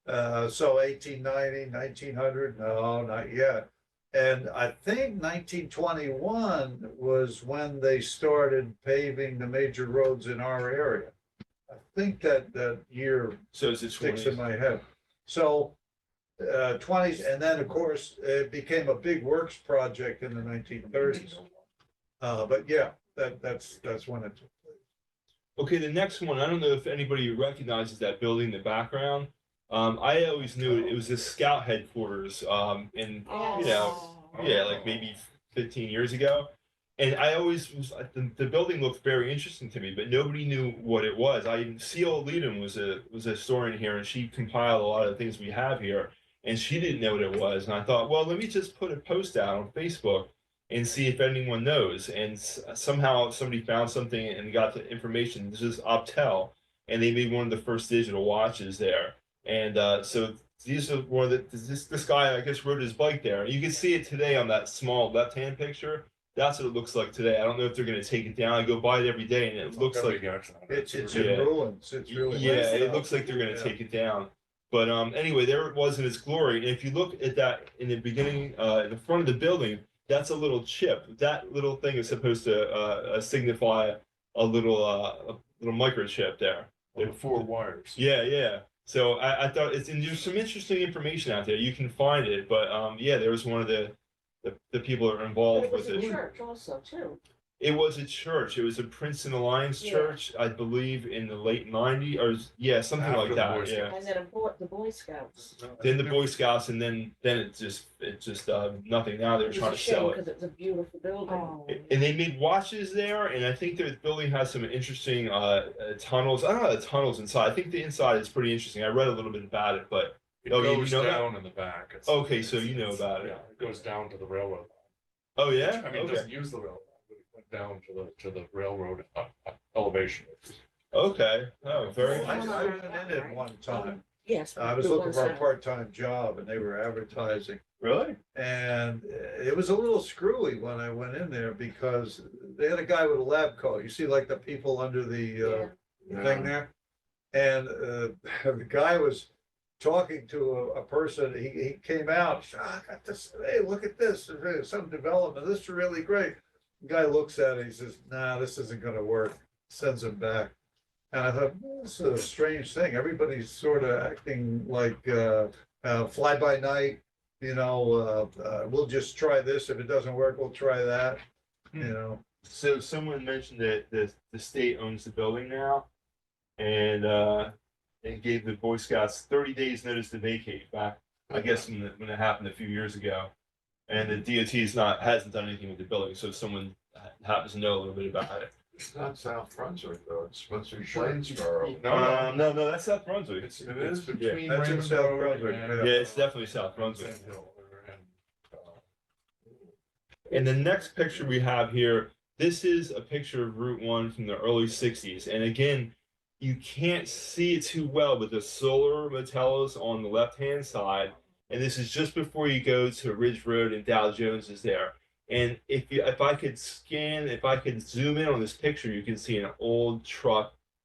So 1890, 1900, no, not yet. And I think 1921 was when they started paving the major roads in our area. I think that year So is it sticks in 20s? my head. So 20s, and then of course it became a big works project in the 1930s. But yeah, that's when it took place. Okay, the next one. I don't know if anybody recognizes that building in the background. I always knew it was the Scout headquarters. And like maybe 15 years ago. And I always was the building looked very interesting to me, but nobody knew what it was. C.O. Leedham was a historian here, and she compiled a lot of the things we have here, and she didn't know what it was. And I thought, well, let me just put a post out on Facebook and see if anyone knows. And somehow somebody found something and got the information. This is Optel, and they made one of the first digital watches there. And so these are one of this guy, I guess, rode his bike there. You can see it today on that small left-hand picture. That's what it looks like today. I don't know if they're going to take it down. I go by it every day, and it looks like It's in ruins. It's really it looks like they're going to take it down. But anyway, there it was in its glory. And if you look at that in the beginning, in the front of the building, that's a little chip. That little thing is supposed to signify a little microchip there. The 4 wires. Yeah. So I thought there's some interesting information out there. You can find it, but there was one of the people that were But involved it was with a it. church also too. It was a church. It was a Princeton Alliance Yeah. church, I believe, in the late '90s, or something After like the that. Boy Yeah. Scouts. And then the Boy Scouts. Then the Boy Scouts, and then it just nothing. Now they're It was trying a to shame sell it. because it was a beautiful building. Oh, And they made watches there, and I think the building has some interesting tunnels. I don't know the tunnels inside. I think the inside is pretty interesting. I read a little bit about it, but It Oh, you goes know that? down in the back. Okay, so you know about it. Yeah, it goes down to the railroad. oh yeah, I mean, it okay, doesn't use the railroad, but it went down to the railroad elevation. okay. Oh, very. I Nice. went in it one time. Yes. I was the looking ones for a that- part-time job, and they were advertising. Really? And it was a little screwy when I went in there because they had a guy with a lab coat. You see like the people under the thing there? And the guy was talking to a person. He came out, I got this, hey, look at this. There's some development. This is really great. The guy looks at it. He says, nah, this isn't going to work. Sends him back. And I thought, this is a strange thing. Everybody's sort of acting like fly by night. We'll just try this. If it doesn't work, we'll try that. So someone mentioned that the state owns the building now, and gave the Boy Scouts 30 days notice to vacate back I guess when it happened a few years ago. And the DOT's hasn't done anything with the building, so if someone happens to know a little bit about it. It's not South Brunswick though, it's supposed to be Plainsboro. No, that's South Brunswick. It's is? between That's in South Rainbow Brunswick, and. yeah. Yeah, it's definitely South Brunswick. Sand Hill and, And the next picture we have here, this is a picture of Route 1 from the early 60s. And again, you can't see it too well, but the solar motellas on the left-hand side, and this is just before you go to Ridge Road and Dow Jones is there. And if I could zoom in on this picture, you can see an old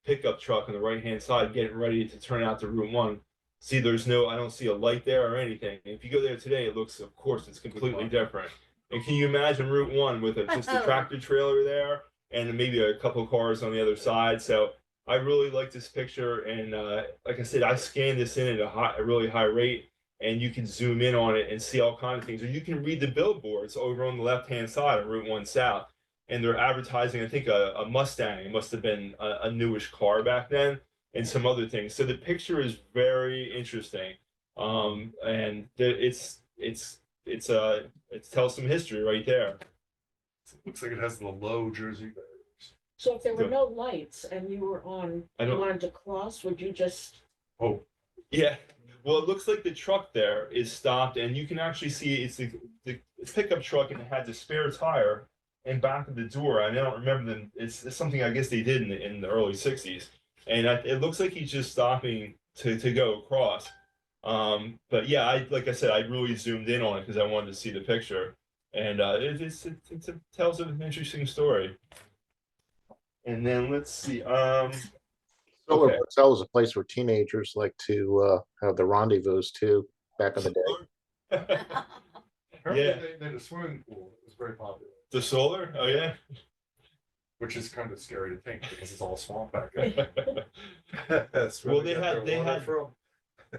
pickup truck on the right-hand side getting ready to turn out to Route 1. See, I don't see a light there or anything. If you go there today, it looks, of course, it's completely different. And can you imagine Route 1 with just a tractor trailer there and maybe a couple of cars on the other side? So I really like this picture. And like I said, I scanned this in at a really high rate, and you can zoom in on it and see all kinds of things. Or you can read the billboards over on the left-hand side of Route 1 South. And they're advertising, I think, a Mustang. It must have been a newish car back then, and some other things. So the picture is very interesting. And it tells some history right there. Looks like it has the low Jersey barriers. So if there were no lights and you were you wanted to cross, would you just? Oh, Yeah. Well, it looks like the truck there is stopped, and you can actually see it's the pickup truck, and it had the spare tire in back of the door. I don't remember them. It's something I guess they did in the early 60s. And it looks like he's just stopping to go across. But yeah, like I said, I really zoomed in on it because I wanted to see the picture, and it tells an interesting story. And then let's see. Solar Okay. Motel was a place where teenagers like to have the rendezvous too back in the day. apparently Yeah. they had a swimming pool. It was very popular, The solar? Oh yeah. which is kind of scary to think because it's all swamp back there. That's where Well, they get had- their they water had- from.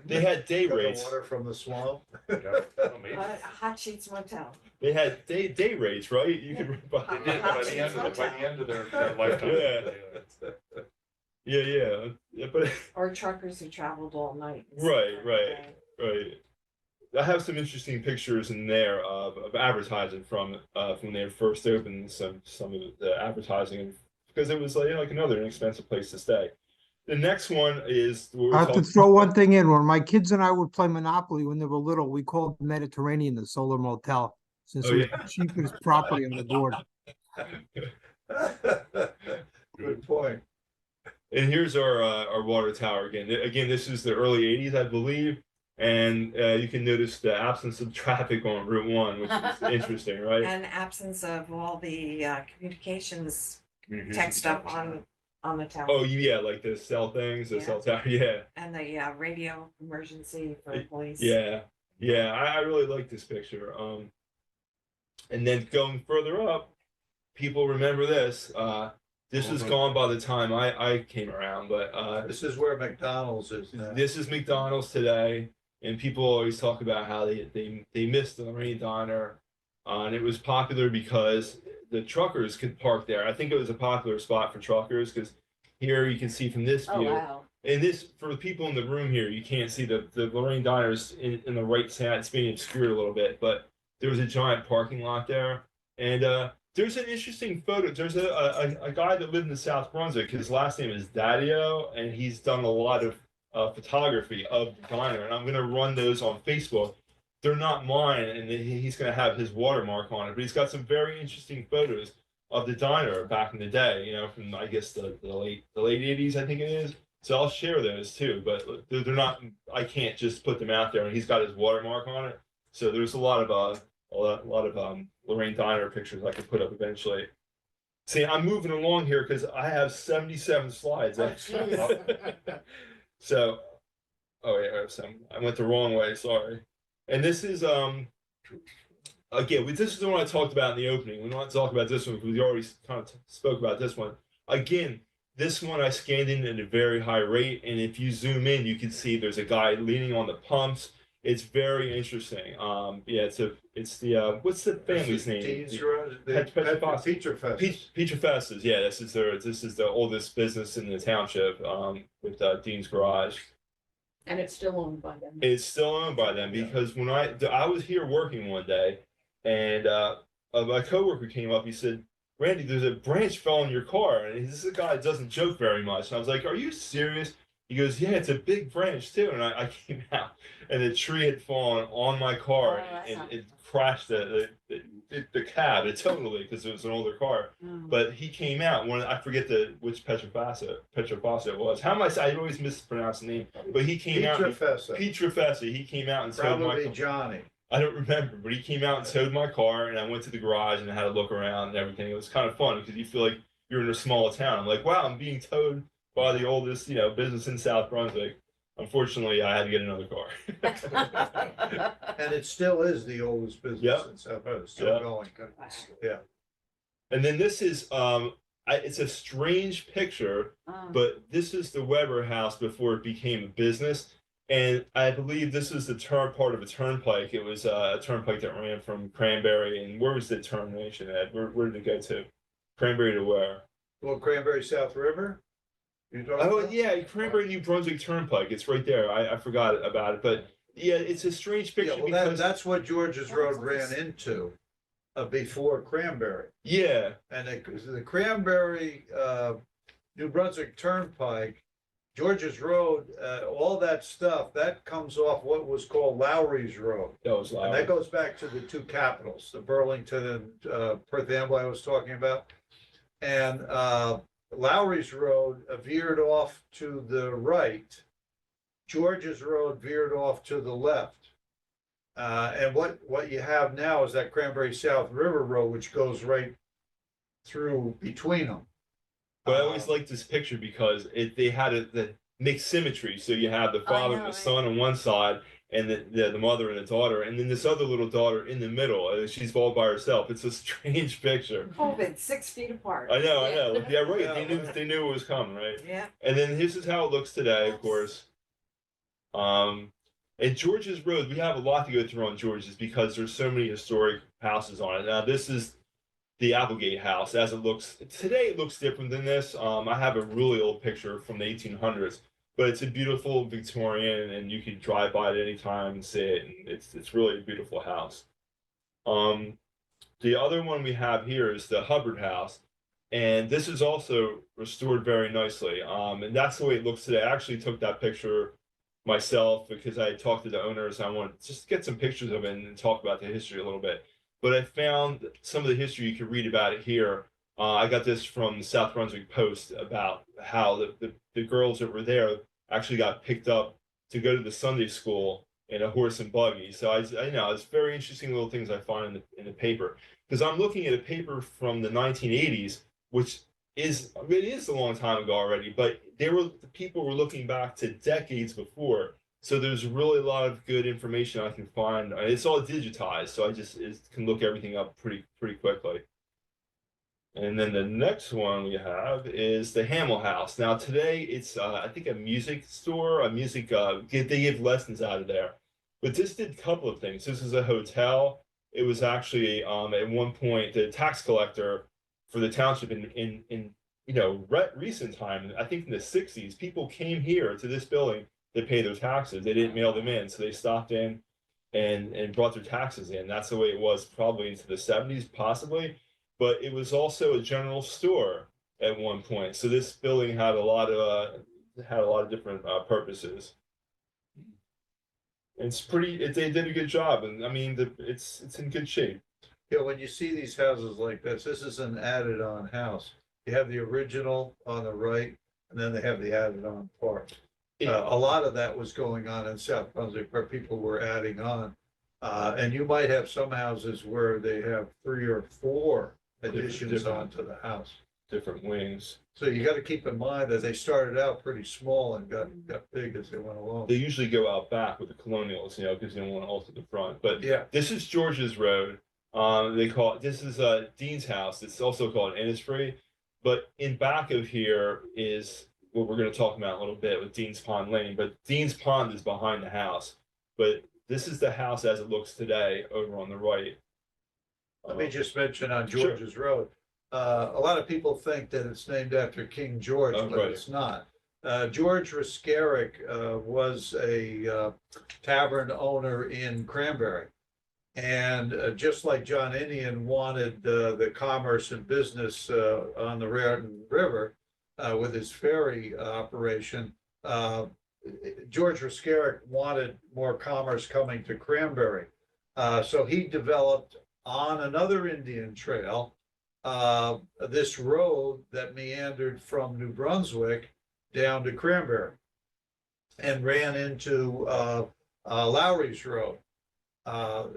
They had day Got the rates. water from the swamp. Yeah, well, maybe. Hot Sheets Motel. They had day rates, right? You could buy. They did by the end of their lifetime. Yeah. Yeah, but Or truckers who traveled all night. right. I have some interesting pictures in there of advertising from when they first opened some of the advertising, because it was like another inexpensive place to stay. The next one is I have to throw one thing in. When my kids and I would play Monopoly when they were little, we called the Mediterranean the Solar Motel, since Oh, it was yeah. the cheapest property on the board. Good point. And here's our water tower again. Again, this is the early 80s, I believe. And you can notice the absence of traffic on Route 1, which is interesting, right? And absence of all the communications tech stuff on the tower. Oh, yeah, like the cell things, the Yeah. cell tower, yeah. And the radio emergency for police. Yeah, I really like this picture. And then going further up, people remember this. This was gone by the time I came around, but This is where McDonald's is now. this is McDonald's today, and people always talk about how they missed the Lorraine Diner, and it was popular because the truckers could park there. I think it was a popular spot for truckers because here you can see from this Oh, view. wow. And this, for the people in the room here, you can't see the Lorraine Diner's in the right side. It's being obscured a little bit, but there was a giant parking lot there. And there's an interesting photo. There's a guy that lived in South Brunswick. His last name is Daddio, and he's done a lot of photography of the diner. And I'm going to run those on Facebook. They're not mine, and he's going to have his watermark on it. But he's got some very interesting photos of the diner back in the day, from, I guess, the late 80s, I think it is. So I'll share those too, but they're not, I can't just put them out there, and he's got his watermark on it. So there's a lot of Lorraine Diner pictures I could put up eventually. See, I'm moving along here because I have 77 slides. Oh, jeez. So, oh yeah, I went the wrong way, sorry. And this is, again, this is the one I talked about in the opening. We're not talking about this one because we already kind of spoke about this one. Again, this one I scanned in at a very high rate, and if you zoom in, you can see there's a guy leaning on the pumps. It's very interesting. Yeah, it's the what's the family's name? Pizza Festas. Yeah, this is the oldest business in the township with Dean's Garage. And it's still owned by them. It's still owned by them because when I was here working one day, and my coworker came up, he said, "Randy, there's a branch fell in your car," and this is a guy that doesn't joke very much. And I was like, "Are you serious?" He goes, "Yeah, it's a big branch too." And I came out, and the tree had fallen on my car, Oh, that's and not- it crashed the cab. It totally, because it was an older car. Mm. But he came out when I forget which Petrofasa it was. How am I always mispronounce the name. But he came out. Pietrafesa, Pietrafesa. He came out and towed my probably car. Johnny. I don't remember, but he came out and towed my car, and I went to the garage and I had a look around and everything. It was kind of fun because you feel like you're in a small town. I'm like, wow, I'm being towed by the oldest, business in South Brunswick. Unfortunately, I had to get another car. And it still is the oldest business Yep. in South Dakota, still Yeah. going. Yeah. And then this is it's a strange picture, Oh. but this is the Weber House before it became a business. And I believe this is the part of a turnpike. It was a turnpike that ran from Cranberry. And where was the termination at? Where did it go to? Cranberry to where? Well, Cranberry South River? You talking Oh, about? yeah, Cranberry New Brunswick Turnpike. It's right there. I forgot about it. But yeah, it's a strange Yeah, picture well, that, because, that's what George's Road ran into, before Cranberry. yeah, And the Cranberry, New Brunswick Turnpike, George's Road, all that stuff, that comes off what was called Lowry's Road. that was And loud. that goes back to the two capitals, the Burlington and Perth Amboy I was talking about. And Lowry's Road veered off to the right. George's Road veered off to the left. And what you have now is that Cranberry South River Road, which goes right through between them. But I always liked this picture because they had the mixed symmetry. So you have the I father know, and the right? son on one side, and the mother and the daughter, and then this other little daughter in the middle. And she's all by herself. It's a strange picture. COVID, 6 feet apart. I know. Yeah, right. Yeah, They knew it was coming, right? Yeah. And then this is how it looks today, of course. And George's Road, we have a lot to go through on George's because there's so many historic houses on it. Now, this is the Applegate House as it looks today. It looks different than this. I have a really old picture from the 1800s, but it's a beautiful Victorian, and you can drive by it anytime and see it. And it's really a beautiful house. The other one we have here is the Hubbard House, and this is also restored very nicely. And that's the way it looks today. I actually took that picture myself because I had talked to the owners. I wanted to just get some pictures of it and talk about the history a little bit. But I found some of the history. You can read about it here. I got this from the South Brunswick Post about how the girls that were there actually got picked up to go to the Sunday school in a horse and buggy. So I know it's very interesting little things I find in the paper, because I'm looking at a paper from the 1980s, which is a long time ago already, but the people were looking back to decades before. So there's really a lot of good information I can find. It's all digitized, so I just can look everything up pretty quickly. And then the next one we have is the Hamill House. Now today it's I think a music store, they give lessons out of there. But this did a couple of things. This is a hotel. It was actually at one point the tax collector for the township in recent time. I think in the 60s, people came here to this building to pay their taxes. They didn't mail them in, so they stopped in and brought their taxes in. That's the way it was probably into the 70s, possibly. But it was also a general store at one point. So this building had a lot of different purposes. It's they did a good job, and I mean it's in good shape. Yeah, when you see these houses like this is an added-on house. You have the original on the right, and then they have the added-on part. A lot of that was going on in South Brunswick where people were adding on. And you might have some houses where they have 3 or 4 additions Different. onto the house. Different wings. So you got to keep in mind that they started out pretty small and got big as they went along. They usually go out back with the colonials, because they don't want to alter the front. But Yeah, this is George's Road. This is Dean's house. It's also called Innisfree. But in back of here is what we're going to talk about a little bit with Dean's Pond Lane. But Dean's Pond is behind the house. But this is the house as it looks today over on the right. let me just mention on Sure. George's Road. A lot of people think that it's named after King George, Oh, but right. it's not. George Riscaric was a tavern owner in Cranberry. And just like John Indian wanted the commerce and business on the Raritan River with his ferry operation, George Riscaric wanted more commerce coming to Cranberry. So he developed on another Indian trail this road that meandered from New Brunswick down to Cranberry and ran into Lowry's Road. At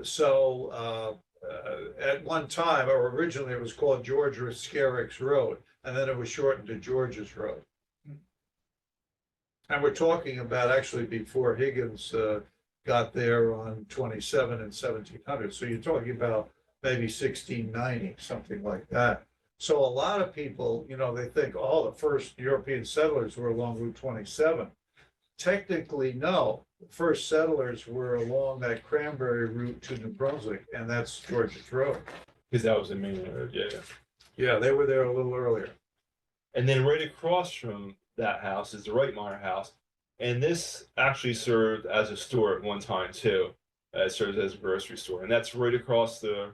one time, or originally it was called George Riscaric's Road, and then it was shortened to George's Road. And we're talking about actually before Higgins got there on 27 and 1700. So you're talking about maybe 1690, something like that. So a lot of people, they think, oh, the first European settlers were along Route 27. Technically, no. The first settlers were along that Cranberry route to New Brunswick, and that's George's Road. Because that was the main road, yeah. Yeah, they were there a little earlier. And then right across from that house is the Reitmeyer house. And this actually served as a store at one time too. It serves as a grocery store. And that's right across the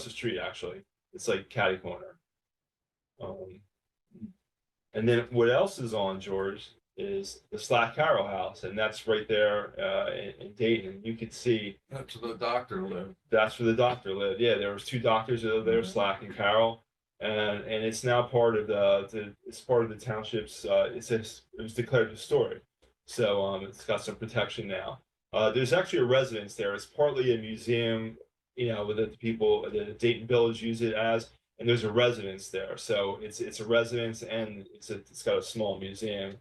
street, actually. It's like catty corner. And then what else is on George is the Slack Carroll house, and that's right there in Dayton. You could see That's where the doctor lived. that's where the doctor lived. Yeah, there was two doctors that lived there, Slack and Carroll, and it's now part of it's part of the township's. It was declared historic, so it's got some protection now. There's actually a residence there. It's partly a museum, that the people, the Dayton Village use it as, and there's a residence there. So it's a residence and it's got a small museum.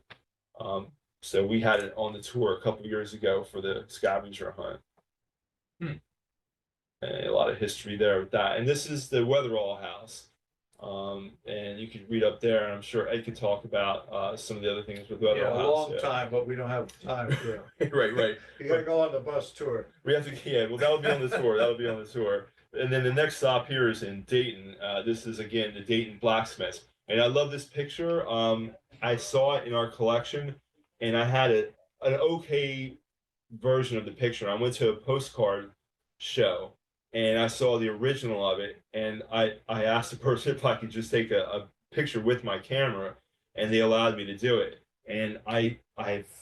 So we had it on the tour a couple years ago for the scavenger hunt. And a lot of history there with that. And this is the Weatherall house. And you could read up there, and I'm sure Ed could talk about some of the other things with Weatherall Yeah, a house. long time, but we don't have time for it. Right. You gotta go on the bus tour. We have to, well, that'll be on the tour. That'll be on the tour. And then the next stop here is in Dayton. This is again the Dayton Blacksmiths. And I love this picture. I saw it in our collection, and I had an okay version of the picture. I went to a postcard show, and I saw the original of it, and I asked the person if I could just take a picture with my camera, and they allowed me to do it. And I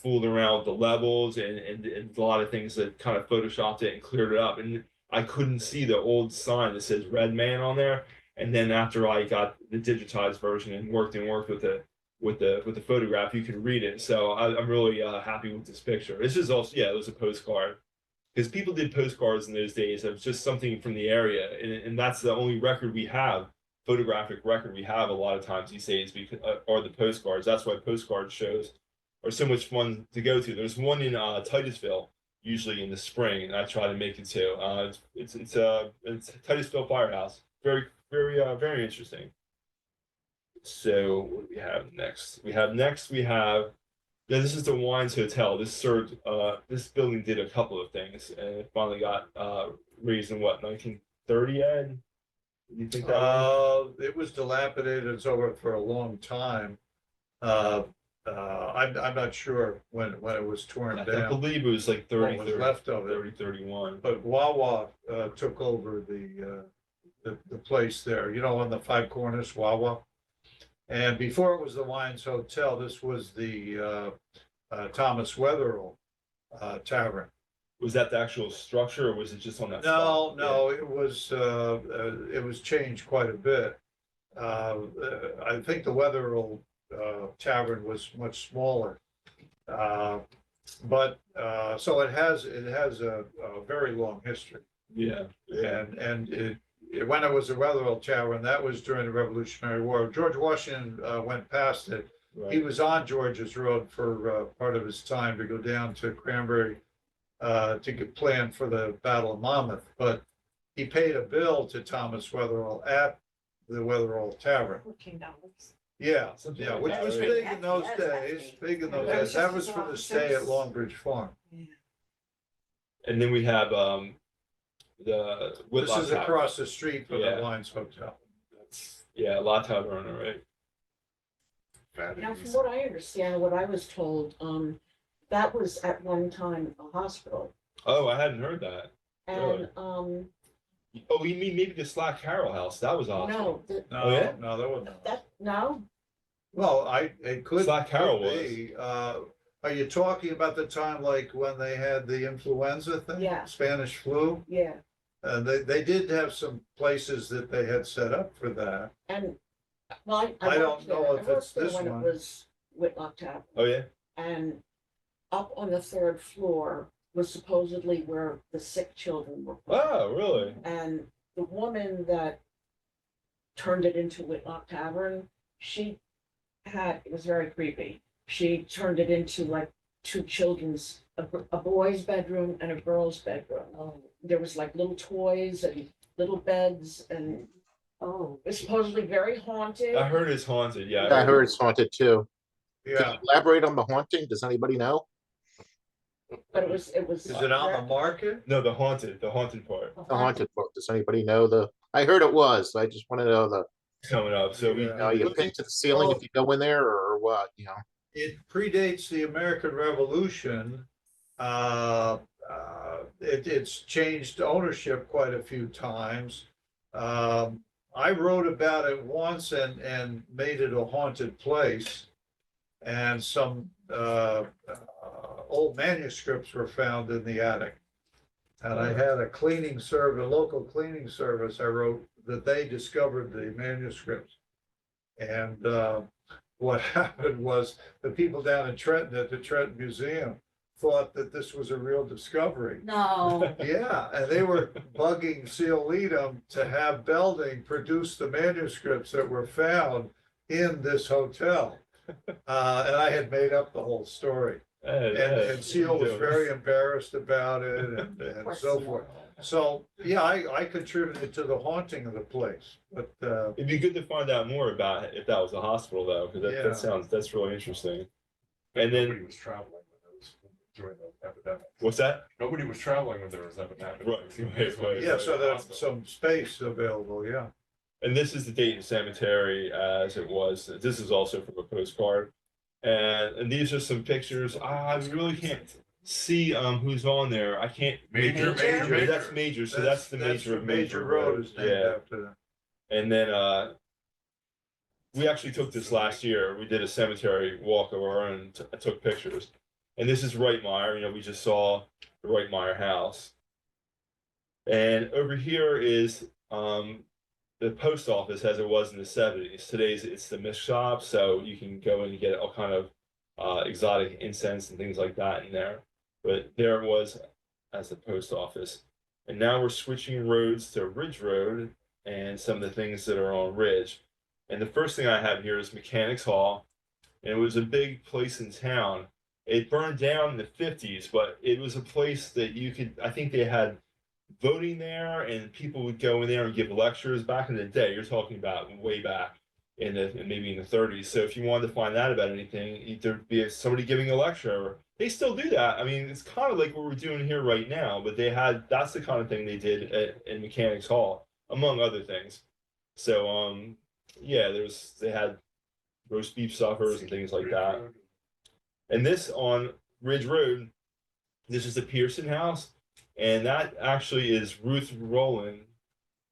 fooled around with the levels and a lot of things that kind of photoshopped it and cleared it up, and I couldn't see the old sign that says Red Man on there. And then after I got the digitized version and worked with the photograph, you can read it. So I'm really happy with this picture. This is also, it was a postcard, because people did postcards in those days. It was just something from the area, and that's the only record we have, photographic record we have a lot of times these days, because are the postcards. That's why postcard shows are so much fun to go to. There's one in Titusville, usually in the spring, and I try to make it too. It's Titusville Firehouse. Very interesting. So what do we have next? This is the Wines Hotel. This served, this building did a couple of things, and it finally got raised in 1930, Ed? Do you think that? It was dilapidated. It's over for a long time. I'm not sure when it was torn I down. believe it was like 30, What was left of it. 30, 31. But Wawa took over the place there, on the Five Corners, Wawa. And before it was the Wines Hotel, this was the Thomas Weatherall Tavern. Was that the actual structure, or was it just on that No, spot? no, it was changed quite a bit. I think the Weatherall Tavern was much smaller. But so it has a very long history. Yeah. And when it was a Weatherall Tavern, that was during the Revolutionary War. George Washington went past it. Right. He was on George's Road for part of his time to go down to Cranberry to get planned for the Battle of Monmouth. But he paid a bill to Thomas Weatherall at the Weatherall Tavern. $14. Yeah, Something yeah, like which that, was right? big in those That's days, fascinating. big in those Yeah, days. That it's was just for a the lot stay of at Longbridge Farm. And then we have the This Whitlock is Tavern. across the street from Yeah. the Wines Hotel. Yeah, La Taverna, right? Now, from what I understand, what I was told, that was at one time a hospital. Oh, I hadn't heard that. Really? And, Oh, you mean maybe the Slack Carroll House? That was awesome. no, Oh, yeah? No, that wasn't. no, Well, it could. Slack Carroll could be. Are you talking about the time like when they had the influenza thing? Yeah. Spanish flu? yeah, They did have some places that they had set up for that. and, well, I don't worked know there. if I it's worked there this when one. it was Whitlock Tavern. Oh, yeah? And up on the third floor was supposedly where the sick children were put. Oh, really? And the woman that turned it into Whitlock Tavern, it was very creepy. She turned it into like two children's, a boy's bedroom and a girl's bedroom. There was like little toys and little beds, and it was supposedly very haunted. I heard it's haunted. Yeah. I heard it's haunted too. Can Yeah. you elaborate on the haunting? Does anybody know? But it was. Is it on the market? No, the haunted part The haunted part. Does anybody know the? I heard it was. I just want to know the. coming up. So we, Yeah. You pinned to the ceiling if you go in there or what? You know. It predates the American Revolution. It's changed ownership quite a few times. I wrote about it once and made it a haunted place. And some old manuscripts were found in the attic. And I had a local cleaning service, I wrote that they discovered the manuscripts. And what happened was the people down in Trenton at the Trenton Museum thought that this was a real discovery. No, Yeah, and they were bugging Seal Leadham to have Belding produce the manuscripts that were found in this hotel. And I had made up the whole story. And Seal was very embarrassed about it and so forth. So, yeah, I contributed to the haunting of the place, but, it'd be good to find out more about it if that was a hospital though, because Yeah. that's really interesting. And then Nobody was traveling when it was during the epidemic. what's that? Nobody was traveling when there was epidemic. Right. yeah, so there's some space available, yeah. And this is the Dayton Cemetery as it was. This is also from a postcard. And these are some pictures. I really can't see who's on there. I can't. Major. That's major. So that's the major of Major Road. is named Yeah. after them. And then we actually took this last year. We did a cemetery walk of our own. I took pictures. And this is Reitmeyer. You know, we just saw the Reitmeyer house. And over here is the post office as it was in the 70s. Today's it's the mist shop, so you can go in and get all kind of exotic incense and things like that in there. But there it was as the post office. And now we're switching roads to Ridge Road and some of the things that are on Ridge. And the first thing I have here is Mechanics Hall. And it was a big place in town. It burned down in the 50s, but it was a place that you could, I think they had voting there and people would go in there and give lectures back in the day. You're talking about way back in maybe in the 30s. So if you wanted to find out about anything, there'd be somebody giving a lecture. They still do that. I mean, it's kind of like what we're doing here right now, but that's the kind of thing they did in Mechanics Hall, among other things. So yeah, they had roast beef suppers and things like that. And this on Ridge Road, this is the Pearson house. And that actually is Ruth Rowland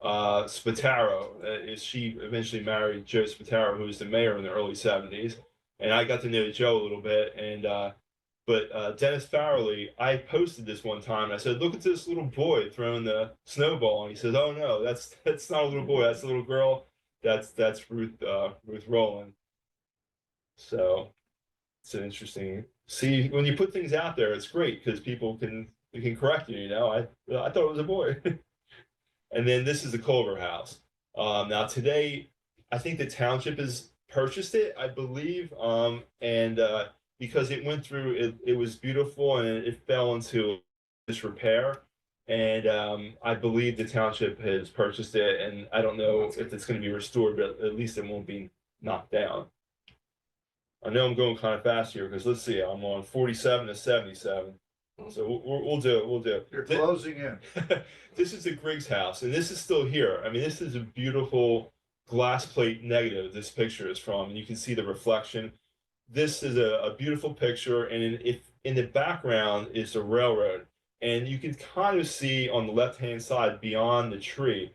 Spataro. She eventually married Joe Spataro, who was the mayor in the early 70s. And I got to know Joe a little bit. And but Dennis Farrelly, I posted this one time. I said, "Look at this little boy throwing the snowball." And he says, "Oh no, that's not a little boy. That's a little girl. That's Ruth Rowland." So it's an interesting. See, when you put things out there, it's great because people can correct you. You know, I thought it was a boy. And then this is the Culver house. Now today, I think the township has purchased it, I believe, and because it went through, it was beautiful and it fell into disrepair. And I believe the township has purchased it, and I don't know if it's going to be restored, but at least it won't be knocked down. I know I'm going kind of fast here because let's see, I'm on 47 to 77. So we'll do it. We'll do it. You're closing in. This is the Griggs house, and this is still here. I mean, this is a beautiful glass plate negative this picture is from, and you can see the reflection. This is a beautiful picture, and if in the background is the railroad, and you can kind of see on the left-hand side beyond the tree,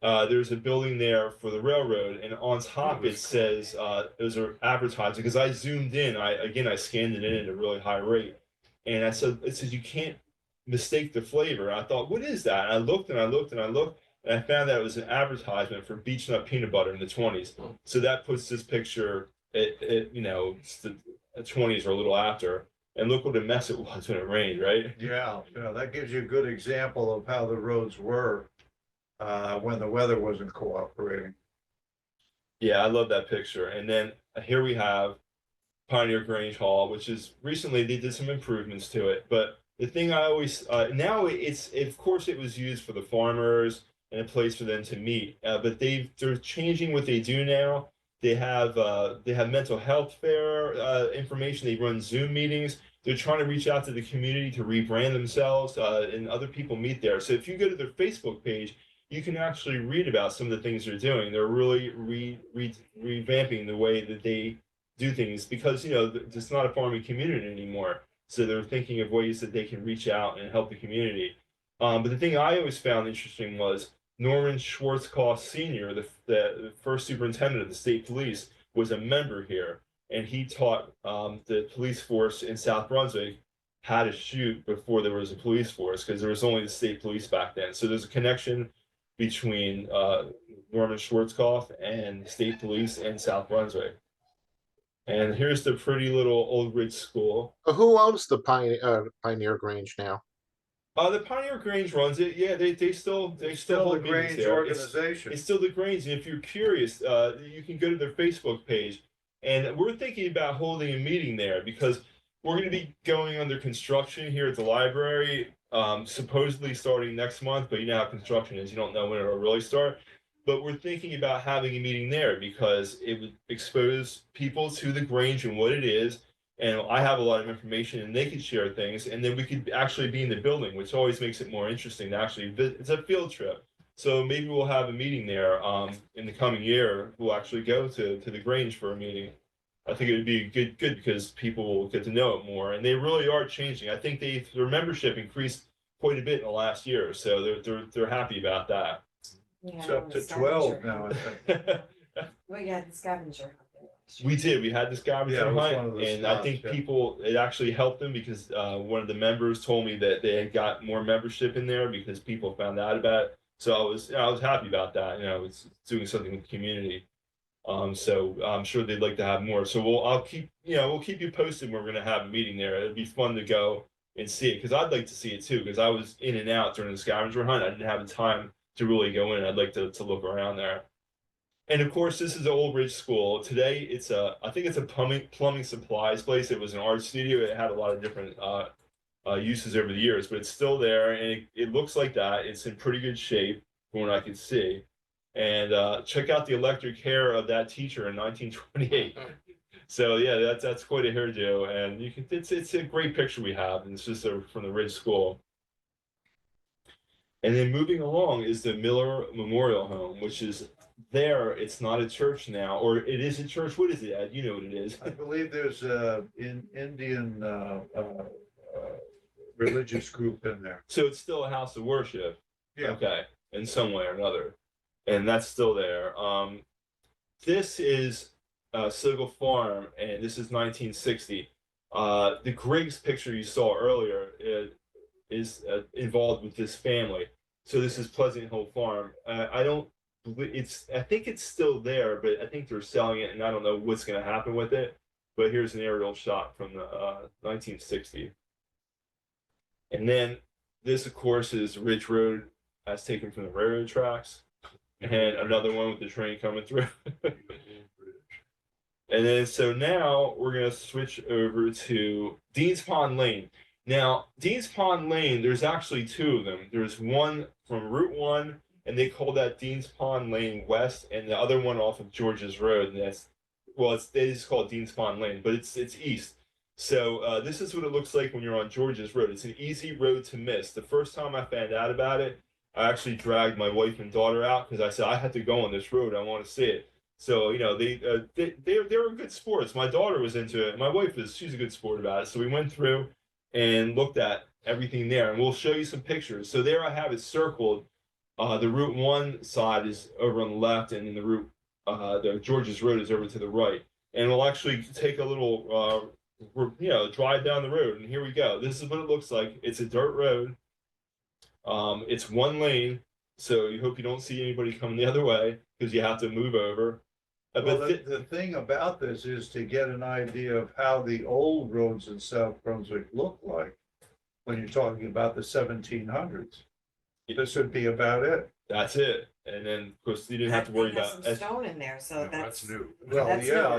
there's a building there for the railroad, and on top it says those are advertising. Because I zoomed in, I scanned it in at a really high rate, and I said it says you can't mistake the flavor. I thought, what is that? And I looked and I looked and I looked, and I found that it was an advertisement for beech nut peanut butter in the 20s. So that puts this picture at you know, it's the 20s or a little after. And look what a mess it was when it rained, right? Yeah, that gives you a good example of how the roads were when the weather wasn't cooperating. Yeah, I love that picture. And then here we have Pioneer Grange Hall, which is recently they did some improvements to it. But the thing I always now it's of course it was used for the farmers and a place for them to meet. But they're changing what they do now. They have mental health fair information. They run Zoom meetings. They're trying to reach out to the community to rebrand themselves, and other people meet there. So if you go to their Facebook page, you can actually read about some of the things they're doing. They're really revamping the way that they do things, because you know it's not a farming community anymore. So they're thinking of ways that they can reach out and help the community. But the thing I always found interesting was Norman Schwarzkopf Sr., the first superintendent of the state police, was a member here, and he taught the police force in South Brunswick how to shoot before there was a police force, because there was only the state police back then. So there's a connection between Norman Schwarzkopf and state police in South Brunswick. And here's the pretty little Old Ridge School. Who owns the Pioneer Grange now? The Pioneer Grange runs it. Yeah, they still Still hold the meetings Grange there. organization. It's still the Grange, and if you're curious, you can go to their Facebook page. And we're thinking about holding a meeting there because we're going to be going under construction here at the library, supposedly starting next month. But you know how construction is; you don't know when it'll really start. But we're thinking about having a meeting there because it would expose people to the Grange and what it is. And I have a lot of information, and they could share things, and then we could actually be in the building, which always makes it more interesting to actually visit. It's a field trip. So maybe we'll have a meeting there in the coming year. We'll actually go to the Grange for a meeting. I think it would be good because people will get to know it more, and they really are changing. I think their membership increased quite a bit in the last year, so they're happy about that. Yeah, It's up the to 12 scavenger now, I hunt. think. Well, yeah, the scavenger hunt. We did. We had the Yeah, scavenger it was hunt, one of the and I stops, think yeah. people it actually helped them because one of the members told me that they had got more membership in there because people found out about it. So I was happy about that. You know, it's doing something with the community. So I'm sure they'd like to have more. So we'll keep you posted. We're going to have a meeting there. It'd be fun to go and see it because I'd like to see it too because I was in and out during the scavenger hunt. I didn't have the time to really go in. I'd like to look around there. And of course, this is the Old Ridge School. Today, I think it's a plumbing supplies place. It was an art studio. It had a lot of different uses over the years, but it's still there, and it looks like that. It's in pretty good shape from what I can see. And check out the electric hair of that teacher in 1928. So yeah, that's quite a hairdo, and you can. It's a great picture we have, and it's just from the Ridge School. And then moving along is the Miller Memorial Home, which is there. It's not a church now, or it is a church. What is it, Ed? You know what it is. I believe there's a Indian religious group in there. So it's still a house of worship. Yeah. Okay, in some way or another, and that's still there. This is Sigel Farm, and this is 1960. The Griggs picture you saw earlier is involved with this family. So this is Pleasant Hill Farm. I think it's still there, but I think they're selling it, and I don't know what's going to happen with it. But here's an aerial shot from the 1960. And then this, of course, is Ridge Road, as taken from the railroad tracks, and another one with the train coming through. And then so now we're going to switch over to Dean's Pond Lane. Now, Dean's Pond Lane, there's actually two of them. There's one from Route 1, and they call that Dean's Pond Lane West, and the other one off of George's Road, and they just call it Dean's Pond Lane, but it's east. So this is what it looks like when you're on George's Road. It's an easy road to miss. The first time I found out about it, I actually dragged my wife and daughter out because I said I had to go on this road. I want to see it. So they were good sports. My daughter was into it. My wife she's a good sport about it. So we went through and looked at everything there, and we'll show you some pictures. So there I have it circled. The Route 1 side is over on the left, and then the George's Road is over to the right. And we'll actually take a little, drive down the road. And here we go. This is what it looks like. It's a dirt road. It's one lane, so you hope you don't see anybody coming the other way because you have to move over. Well, the thing about this is to get an idea of how the old roads in South Brunswick look like when you're talking about the 1700s. This would be about it. That's it. And then, of course, you didn't have to worry That thing about. has some stone in there, so No, that's new. Well, That's yeah.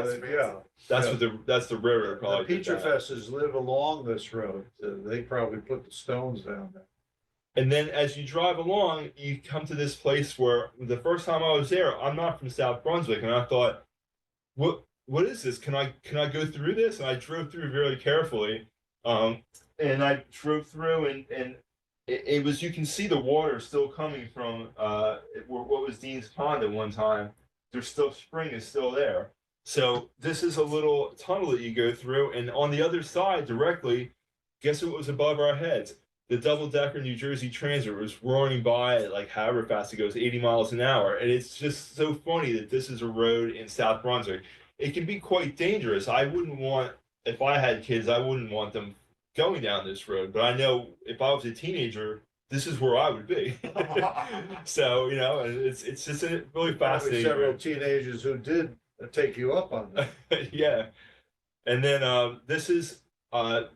That's Yeah. what that's the railroad probably. The did that. Petrofesses live along this road. They probably put the stones down there. And then as you drive along, you come to this place where the first time I was there, I'm not from South Brunswick, and I thought, what is this? Can I go through this? And I drove through very carefully. And I drove through and it was, you can see the water still coming from what was Dean's Pond at one time. There's still, spring is still there. So this is a little tunnel that you go through, and on the other side directly, guess what was above our heads? The double-decker New Jersey Transit was roaring by at like however fast it goes, 80 miles an hour. And it's just so funny that this is a road in South Brunswick. It can be quite dangerous. I wouldn't want, if I had kids, I wouldn't want them going down this road. But I know if I was a teenager, this is where I would be. So, it's just a really Probably fascinating. several teenagers who did take you up on that. Yeah. And then this is, I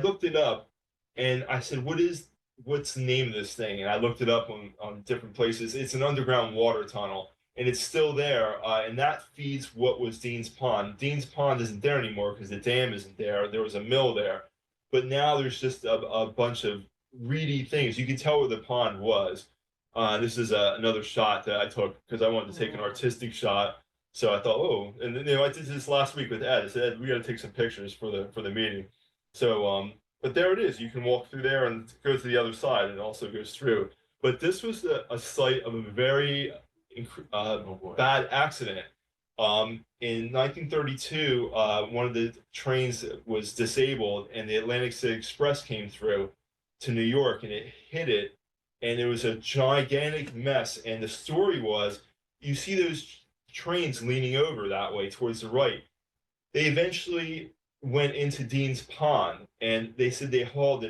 looked it up. And I said, what's the name of this thing? And I looked it up on different places. It's an underground water tunnel, and it's still there. And that feeds what was Dean's Pond. Dean's Pond isn't there anymore because the dam isn't there. There was a mill there. But now there's just a bunch of reedy things. You can tell where the pond was. This is another shot that I took because I wanted to take an artistic shot. So I thought, and then I did this last week with Ed. I said, Ed, we got to take some pictures for the meeting. So but there it is. You can walk through there and go to the other side, and it also goes through. But this was a site of a very bad accident. In 1932, one of the trains was disabled, and the Atlantic City Express came through to New York, and it hit it, and it was a gigantic mess. And the story was, you see those trains leaning over that way towards the right. They eventually went into Dean's Pond, and they said they hauled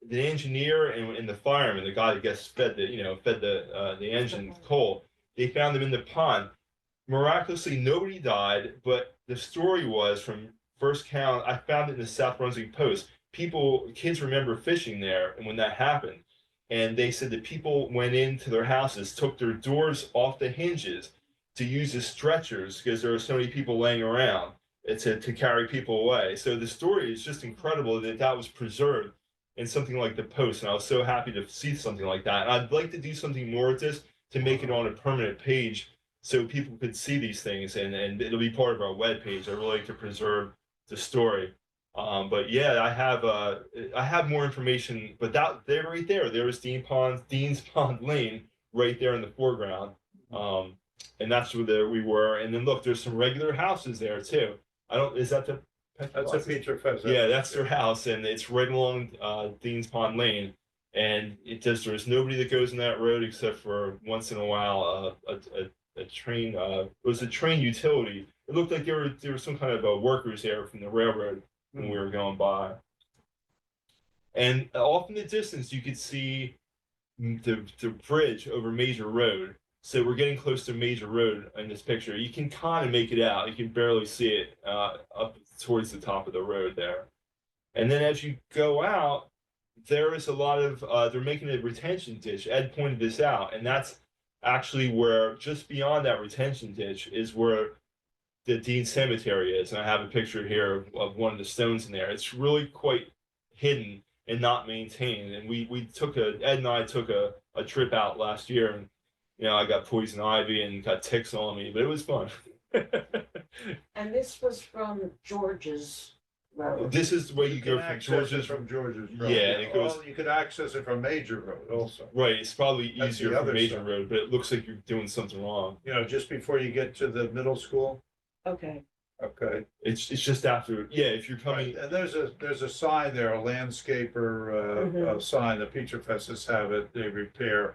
the engineer and the fireman, the guy that gets fed the engine coal. They found them in the pond. Miraculously, nobody died, but the story was from first count. I found it in the South Brunswick Post. Kids remember fishing there, and when that happened, and they said that people went into their houses, took their doors off the hinges to use as stretchers because there were so many people laying around. To carry people away. So the story is just incredible that was preserved in something like the Post. And I was so happy to see something like that. And I'd like to do something more with this to make it on a permanent page so people could see these things, and it'll be part of our web page. I really like to preserve the story. But yeah, I have more information, but they're right there. There was Dean's Pond Lane right there in the foreground. And that's where we were. And then look, there's some regular houses there too. Is that the? That's a Petrofes. Yeah, that's their house, and it's right along Dean's Pond Lane. And there's nobody that goes in that road except for once in a while a train. It was a train utility. It looked like there were some kind of workers there from the railroad when we were going by. And off in the distance, you could see the bridge over Major Road. So we're getting close to Major Road in this picture. You can kind of make it out. You can barely see it up towards the top of the road there. And then as you go out, there is a lot of, they're making a retention ditch. Ed pointed this out, and that's actually where, just beyond that retention ditch is where the Dean Cemetery is. And I have a picture here of one of the stones in there. It's really quite hidden and not maintained. And Ed and I took a trip out last year, and I got poison ivy and got ticks on me, but it was fun. And this was from George's Railroad. This is the way you go can from access it George's. from George's Road. Yeah, and it goes- Oh, you could access it from Major Road also, Right, it's probably That's easier the for other Major side. Road, but it looks like you're doing something wrong. you know, just before you get to the middle school. Okay, Okay. It's just after, yeah, if you're Right, coming, and there's a sign there, a landscaper, Mhm. sign, the Peter Fesses have it, they repair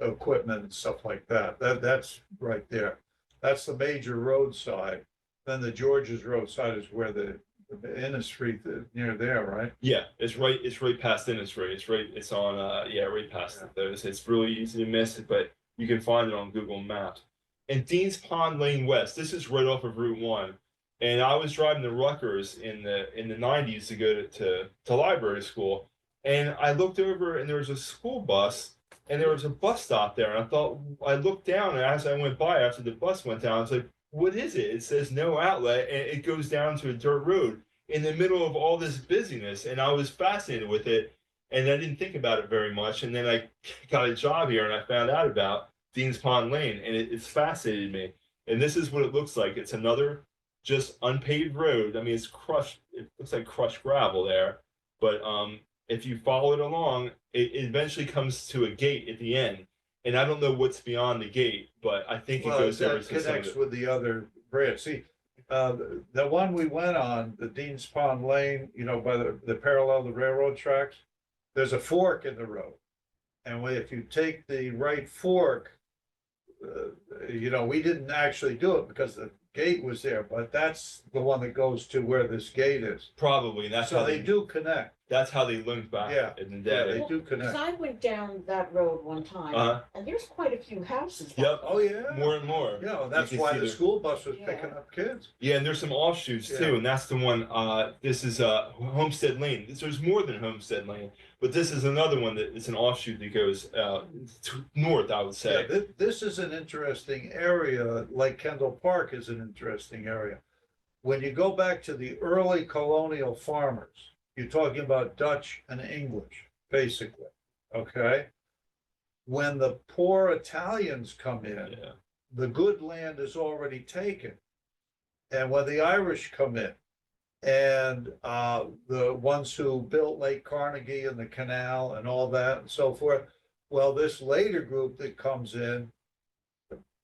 equipment and stuff like that, that's right there. That's the major roadside, then the George's roadside is where the Innisfree, near there, right? yeah, it's right past Innisfree. It's on, yeah, right past those. It's really easy to miss it, but you can find it on Google Maps. And Dean's Pond Lane West, this is right off of Route 1. And I was driving to Rutgers in the 90s to go to library school. And I looked over and there was a school bus and there was a bus stop there. And I looked down, and as I went by after the bus went down, I was like, what is it? It says no outlet, and it goes down to a dirt road in the middle of all this busyness. And I was fascinated with it, and I didn't think about it very much. And then I got a job here and I found out about Dean's Pond Lane, and it's fascinated me. And this is what it looks like. It's another just unpaved road. I mean, it's crushed. It looks like crushed gravel there. But if you follow it along, it eventually comes to a gate at the end. And I don't know what's beyond the gate, but I think it Well, goes over that to some of connects the, with the other branch, see, the one we went on, the Dean's Pond Lane, you know, by the parallel, the railroad tracks, there's a fork in the road. And if you take the right fork, you know, we didn't actually do it because the gate was there, but that's the one that goes to where this gate is. probably. And that's So how they do connect, That's how they linked back Yeah. in the yeah, day. they do because connect. I went down that road one time, Uh-huh. and there's quite a few houses. Yep. Oh, yeah. More and more. Yeah, that's can why see the the- school bus was Yeah. picking up kids. Yeah, and there's some offshoots too, Yeah. and that's the one. This is Homestead Lane. There's more than Homestead Lane, but this is another one that it's an offshoot that goes north. I would say. Yeah, this is an interesting area, like Kendall Park is an interesting area. When you go back to the early colonial farmers, you're talking about Dutch and English, basically, okay? When the poor Italians come in, Yeah. the good land is already taken. And when the Irish come in, and the ones who built Lake Carnegie and the canal and all that and so forth, well, this later group that comes in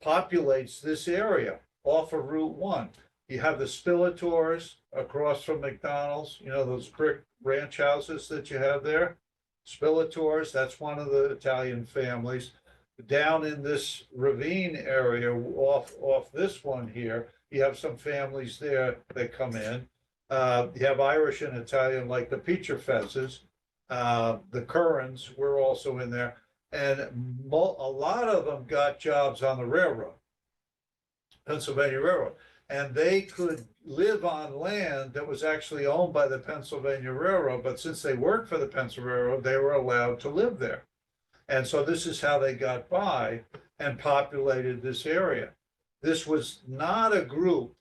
populates this area off of Route 1. You have the Spillators across from McDonald's, you know, those brick ranch houses that you have there. Spillators, that's one of the Italian families. Down in this ravine area off this one here, you have some families there that come in. You have Irish and Italian like the Peter Fesses, the Currans were also in there. And a lot of them got jobs on the railroad, Pennsylvania Railroad. And they could live on land that was actually owned by the Pennsylvania Railroad, but since they worked for the Pennsylvania Railroad, they were allowed to live there. And so this is how they got by and populated this area. This was not a group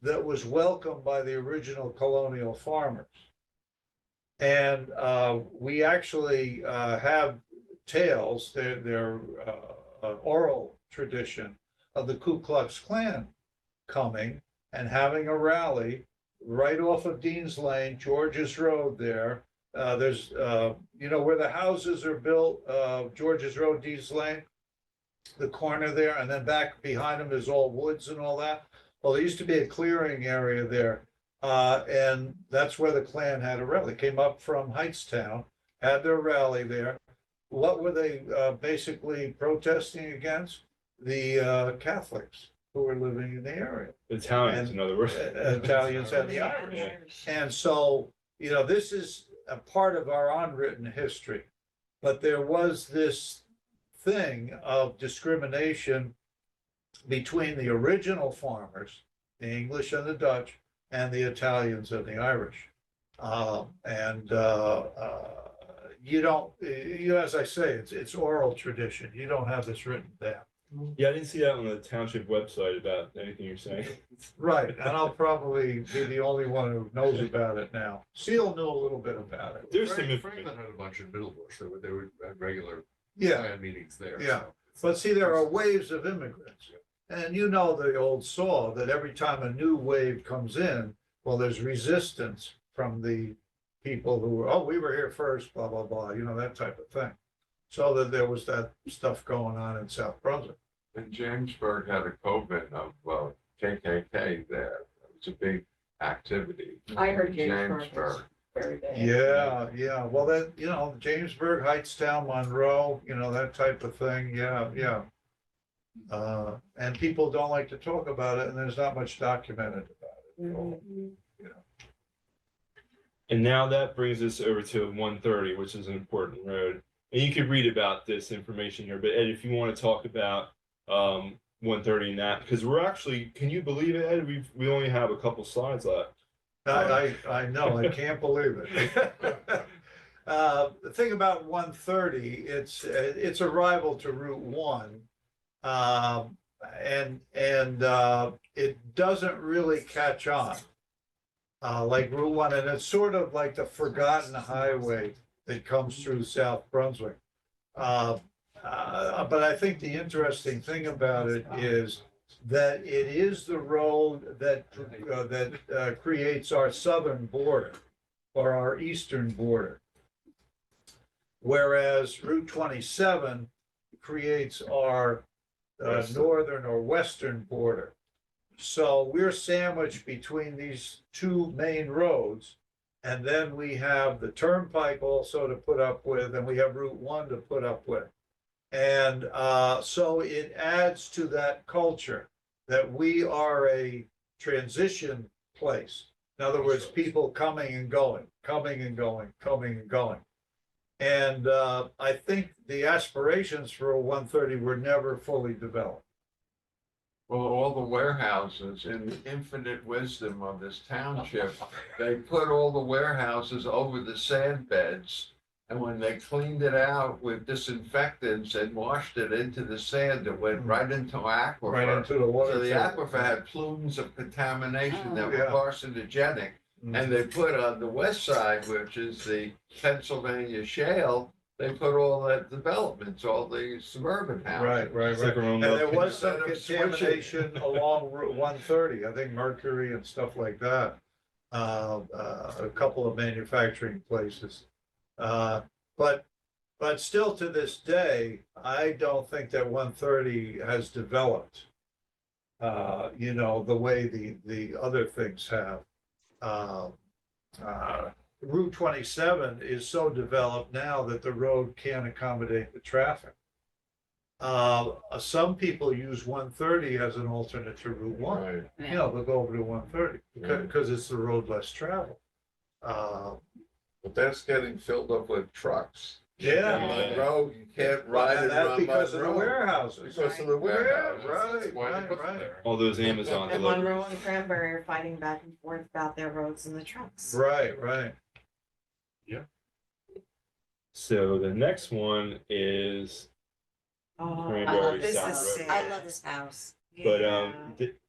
that was welcomed by the original colonial farmers. And we actually have tales, they're oral tradition of the Ku Klux Klan coming and having a rally right off of Dean's Lane, George's Road there. There's, you know, where the houses are built, George's Road, Dean's Lane, the corner there, and then back behind them is all woods and all that. Well, there used to be a clearing area there, and that's where the Klan had a rally. They came up from Heightstown, had their rally there. What were they basically protesting against? The Catholics who were living in the area. Italians, in other words. Italians and the Irish. And so, you know, this is a part of our unwritten history. But there was this thing of discrimination between the original farmers, the English and the Dutch, and the Italians and the Irish. You don't, as I say, it's oral tradition. You don't have this written down. Yeah, I didn't see that on the township website about anything you're saying. Right, and I'll probably be the only one who knows about it now. Seal knew a little bit about it. There's some Franklin information. had a bunch in Middlebush, they would have regular Yeah, plan meetings there. Yeah. so. but see, there are waves of immigrants. And you know the old saw that every time a new wave comes in, Well, there's resistance from the people who were, oh, we were here first, blah, blah, blah, that type of thing. So that there was that stuff going on in South Brunswick. And Jamesburg had a coven of KKK there. It was a big activity. I heard in Jamesburg was very bad. Yeah, yeah. Well, that, Jamesburg, Hightstown, Monroe, that type of thing. Yeah, yeah. And people don't like to talk about it, and there's not much documented about it. Mhm. And now that brings us over to 130, which is an important road. And you could read about this information here, but Ed, if you want to talk about 130 and that, because we're actually, can you believe it, Ed? We only have a couple slides left. I know, I can't believe it. The thing about 130, it's a rival to Route 1. And it doesn't really catch on like Route 1, and it's sort of like the forgotten highway that comes through South Brunswick. But I think the interesting thing about it is that it is the road that creates our southern border or our eastern border, whereas Route 27 creates our northern or western border. So we're sandwiched between these two main roads. And then we have the turnpike also to put up with, and we have Route 1 to put up with. And so it adds to that culture that we are a transition place. In other words, people coming and going, coming and going, coming and going. And I think the aspirations for 130 were never fully developed. Well, all the warehouses, in the infinite wisdom of this township, they put all the warehouses over the sand beds. And when they cleaned it out with disinfectants and washed it into the sand, it went right into aquifer. Right into the water. So the aquifer had plumes of contamination that were Yeah. carcinogenic. And they put on the west side, which is the Pennsylvania shale, they put all that developments, all the suburban houses. Right. It's like our own And little there was some Instead of switching. contamination along Route 130, I think Mercury and stuff like that. A couple of manufacturing places. But still to this day, I don't think that 130 has developed, the way the other things have. Route 27 is so developed now that the road can't accommodate the traffic. Some people use 130 as an alternate to Route 1. Right. They'll go over to 130 because it's the road less traveled. But that's getting filled up with trucks. Yeah. And Monroe, you can't ride And it that's around because of the Monroe. warehouses. Because of the warehouse. Right, Why they put them right. there. All those Amazon And deliveries. Monroe and Cranberry are fighting back and forth about their roads and the trucks. Right. So the next one is Oh, Cranberry this South is Road. sad. I love this house. But Yeah.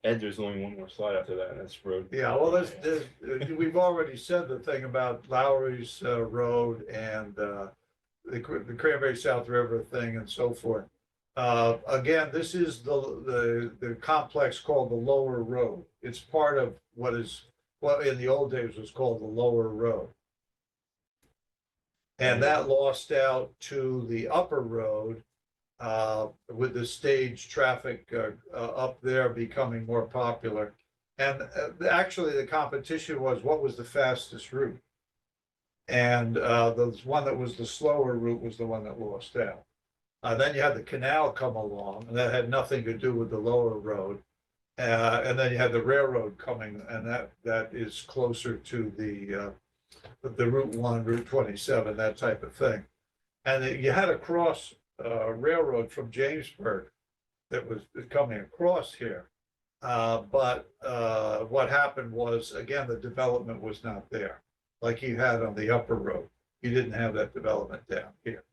Ed, there's only one more slide after that, and that's road. Yeah, well, we've already said the thing about Lowry's Road and the Cranberry South River thing and so forth. Again, this is the complex called the Lower Road. It's part of what in the old days was called the Lower Road. And that lost out to the Upper Road with the stage traffic up there becoming more popular. And actually the competition was what was the fastest route. And the one that was the slower route was the one that lost out. Then you had the canal come along, and that had nothing to do with the Lower Road. And then you had the railroad coming, and that is closer to the Route 1, Route 27, that type of thing. And you had a cross railroad from Jamesburg that was coming across here. But what happened was, again, the development was not there, like you had on the Upper Road. You didn't have that development down here.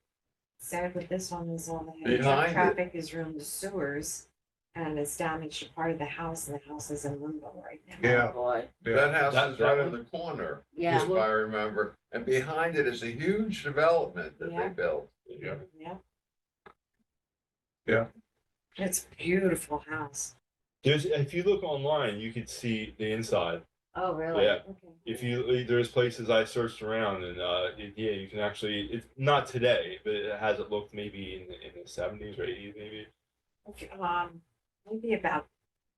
Sad with this one is all the heavy Behind it. traffic is ruined the sewers and it's damaged a part of the house and the house is in limbo right now. Yeah. Boy. That house That- is that right one? in the corner, Yeah. if I remember. And behind it is a huge development that they Yeah. built. Yeah. Yeah. Yeah. It's a beautiful house. If you look online, you could see the inside. Oh, really? Yeah. Okay. If you, there's places I searched around and, yeah, you can actually, it's not today, but it has it looked maybe in the 70s or 80s maybe. Maybe about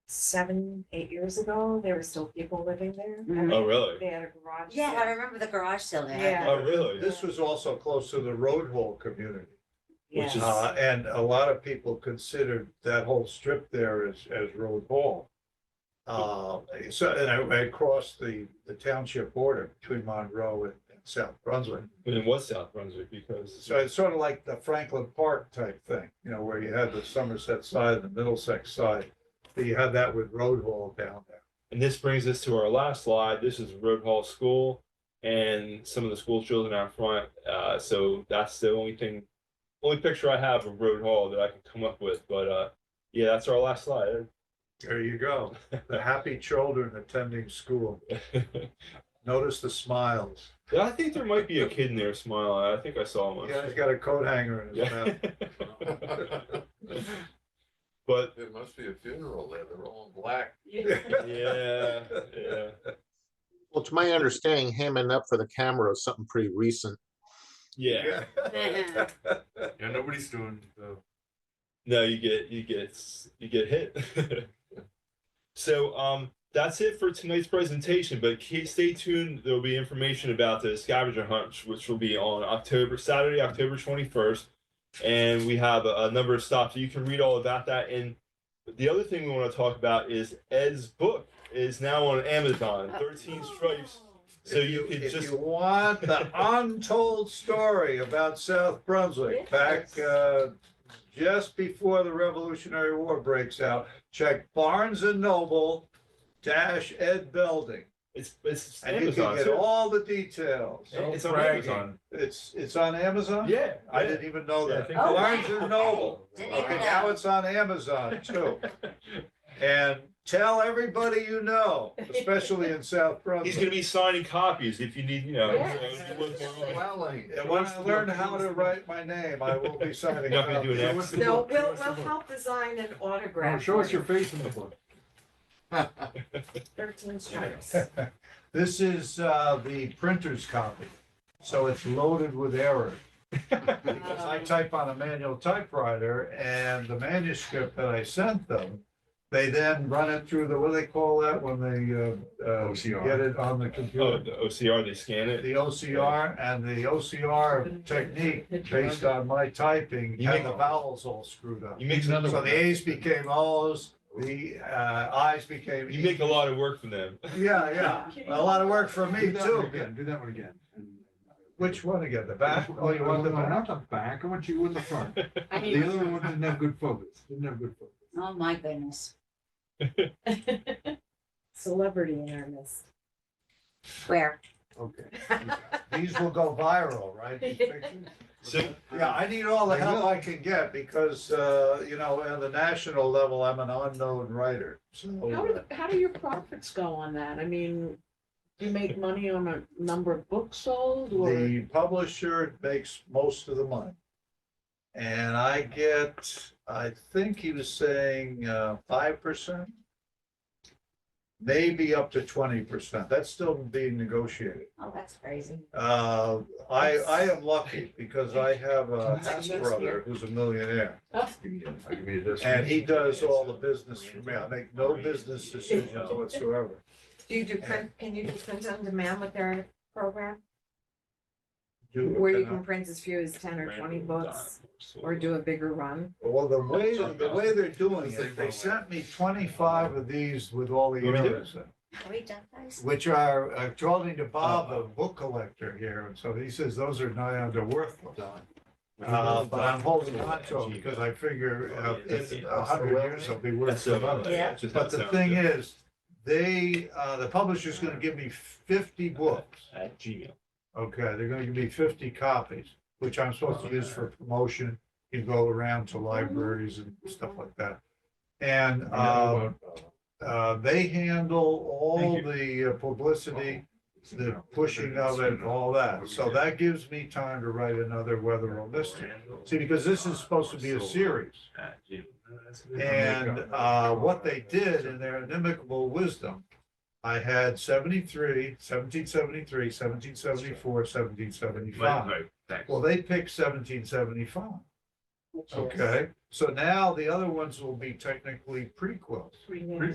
7, 8 years ago, there were still people living there. Mhm. Oh, really? They had a garage. Yeah, sale. I remember the garage still there. Yeah. Oh, really? This was also close to the Road Hall community. Which is- Yes. And a lot of people considered that whole strip there as Road Hall. So, and I crossed the township border between Monroe and South Brunswick. And it was South Brunswick because. So it's sort of like the Franklin Park type thing, you know, where you had the Somerset side and the Middlesex side. But you had that with Road Hall down there. And this brings us to our last slide. This is Road Hall School and some of the school children out front. So that's the only picture I have of Road Hall that I can come up with. But yeah, that's our last slide. There you go. The happy children attending school. Notice the smiles. Yeah, I think there might be a kid in there smiling. I think I saw one. Yeah, he's got a coat hanger in his Yeah. mouth. But It must be a funeral there, they're all in black. yeah. Well, to my understanding, hamming up for the camera is something pretty recent. Yeah. Yeah, nobody's doing the. No, you get hit. So that's it for tonight's presentation, but stay tuned. There'll be information about the scavenger hunt, which will be on Saturday, October 21st. And we have a number of stops. You can read all about that. And the other thing we want to talk about is Ed's book is now on Amazon, 13 Stripes. So If you want the untold story about South Brunswick back just before the Revolutionary War breaks out, check Barnes and Noble Ed Belding. It's And you can Amazon get too. all the details. It's on bragging. Amazon. It's on Amazon? Yeah, I yeah. didn't even know Yeah, I that. think so. Barnes and Noble. Didn't Okay, even now know. it's on Amazon too. And tell everybody you know, especially in South Brunswick. He's going to be signing copies if you need, Yes. if you look more on. Swelling. And when I learn how to write my name, I will be signing. You're not gonna do an copies. X? No, we'll help design an autograph. Show us for your you. face in the book. 13 stripes. This is the printer's copy, so it's loaded with errors. Because I type on a manual typewriter and the manuscript that I sent them, they then run it through the, what do they call that when they OCR. get it on the Oh, computer? the OCR, they scan it. The OCR, and the OCR technique based on my typing You had make- the vowels all screwed up. You make So another the A's became O's, the I's became You make a lot of work for them. Yeah, a lot of work for me Do that one too. again, do that one again. Which one again, the back? Oh, you want the No, back? not the back, I want you in the front. I The other one didn't have good focus, didn't have good focus. Oh, my goodness. Celebrity in our midst. Where? Okay. These will go viral, right? These pictures? So, Yeah, I need all the help I can get because, you know, on the national level, I'm an unknown writer. So How do your profits go on that? I mean, do you make money on a number of books sold or? the publisher makes most of the money. And I get, I think he was saying 5%, maybe up to 20%. That's still being negotiated. Oh, that's crazy. I am lucky because I have a half brother who's a millionaire. Give me this. And he does all the business for me. I make no business decisions whatsoever. Do you do print, can you do print on demand with their program? Do- Where you can print as few as 10 or 20 books or do a bigger run? Well, the way they're doing it, they sent me 25 of these with all the What do we do? errors in, Are we done, guys? which are, according to Bob, the book collector here, and so he says those are they're worthless. But I'm holding on to them because I figure in 100 years they'll be worth some money. Yeah. But the thing is, the publisher's gonna give me 50 books. At Gmail. Okay, they're gonna give me 50 copies, which I'm supposed to use for promotion. You go around to libraries and stuff like that. And they handle all the publicity, the pushing of it, all that. So that gives me time to write another Weatherall mystery. See, because this is supposed to be a series. And what they did in their inimicable wisdom, I had 73, 1773, 1774, 1775. Right, thanks. Well, they picked 1775. Which is Okay, so now the other ones will be technically prequels.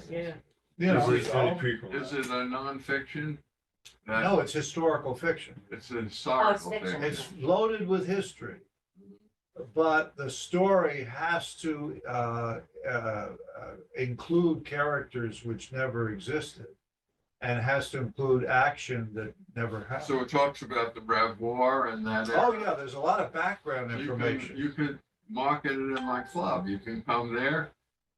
yeah. You know, This is so- prequel. Is it a nonfiction? That- no, it's historical fiction. It's a historical fiction. fiction. It's loaded with history. But the story has to include characters which never existed. And has to include action that never happened. So it talks about the Revoir and that. Oh, yeah, there's a lot of background You information. could market it in my club. You can come there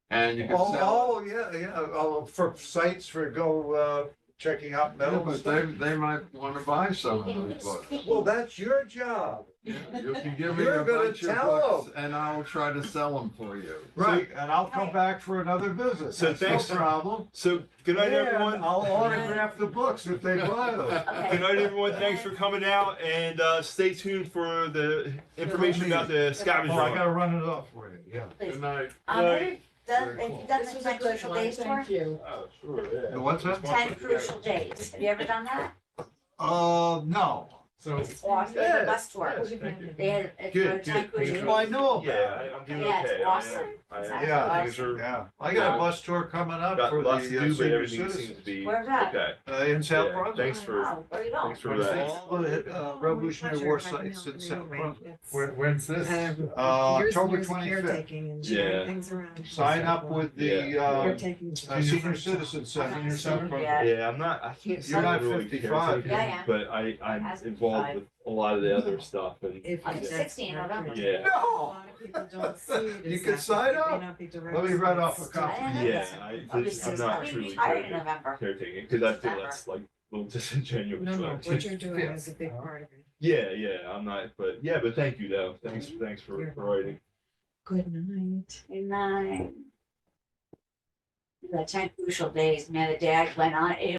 and you can Oh, sell. yeah, oh, for sites for go, checking out Yeah, metal but stuff. they might want to buy some of those books. Well, that's your job. Yeah, you can give me You're a gonna bunch of tell books and I will try to sell them for you. Right, and I'll come back for another visit. So That's no thanks. problem. So, good night, And everyone. I'll autograph the books if they buy them. Good night, everyone. Thanks for coming out, and stay tuned for the information about the Oh, scavenger I hunt. gotta run it off for you, yeah. Good night. Have you done, Very have cool. you done This the was 10 a good crucial one, days tour? thank you. Oh, sure, yeah. What's that? 10 crucial days. Have you ever done that? No. So It's awesome. They have a bus tour. Yeah, thank you. They had, it's Good, for 10 good. crucial. Well, I know about it. Yeah, I'm doing Yeah, okay. it's awesome. I am. Exactly. Yeah, Things are Yeah, I got a bus tour coming up got for the lots to do, but senior everything seems to citizens be Where's that? okay. in South Yeah, Brunswick. thanks for Oh, where you going? thanks for that. All the Revolutionary War sites in South Brunswick. when's this? October 25th. Yeah. Sign up with the Yeah. Senior Citizen Center in South Brunswick. Yeah. Yeah, I'm not. I can't. You're not really 55. caretake, Yeah, yeah. But I'm Has to be involved 55. with a lot of the other stuff, and I'll be 60 in November. yeah. No, you can sign up. Let me write off a copy. Yeah, I'll be I'm 60. not I'll be truly retired in November. caretaking because I feel that's like a little disingenuous. No, no, but- what you're doing is a big part of it. Yeah, I'm not, but thank you though. Thanks for You're writing. Good night. Good night. The 10 crucial days, man, the day I went on, it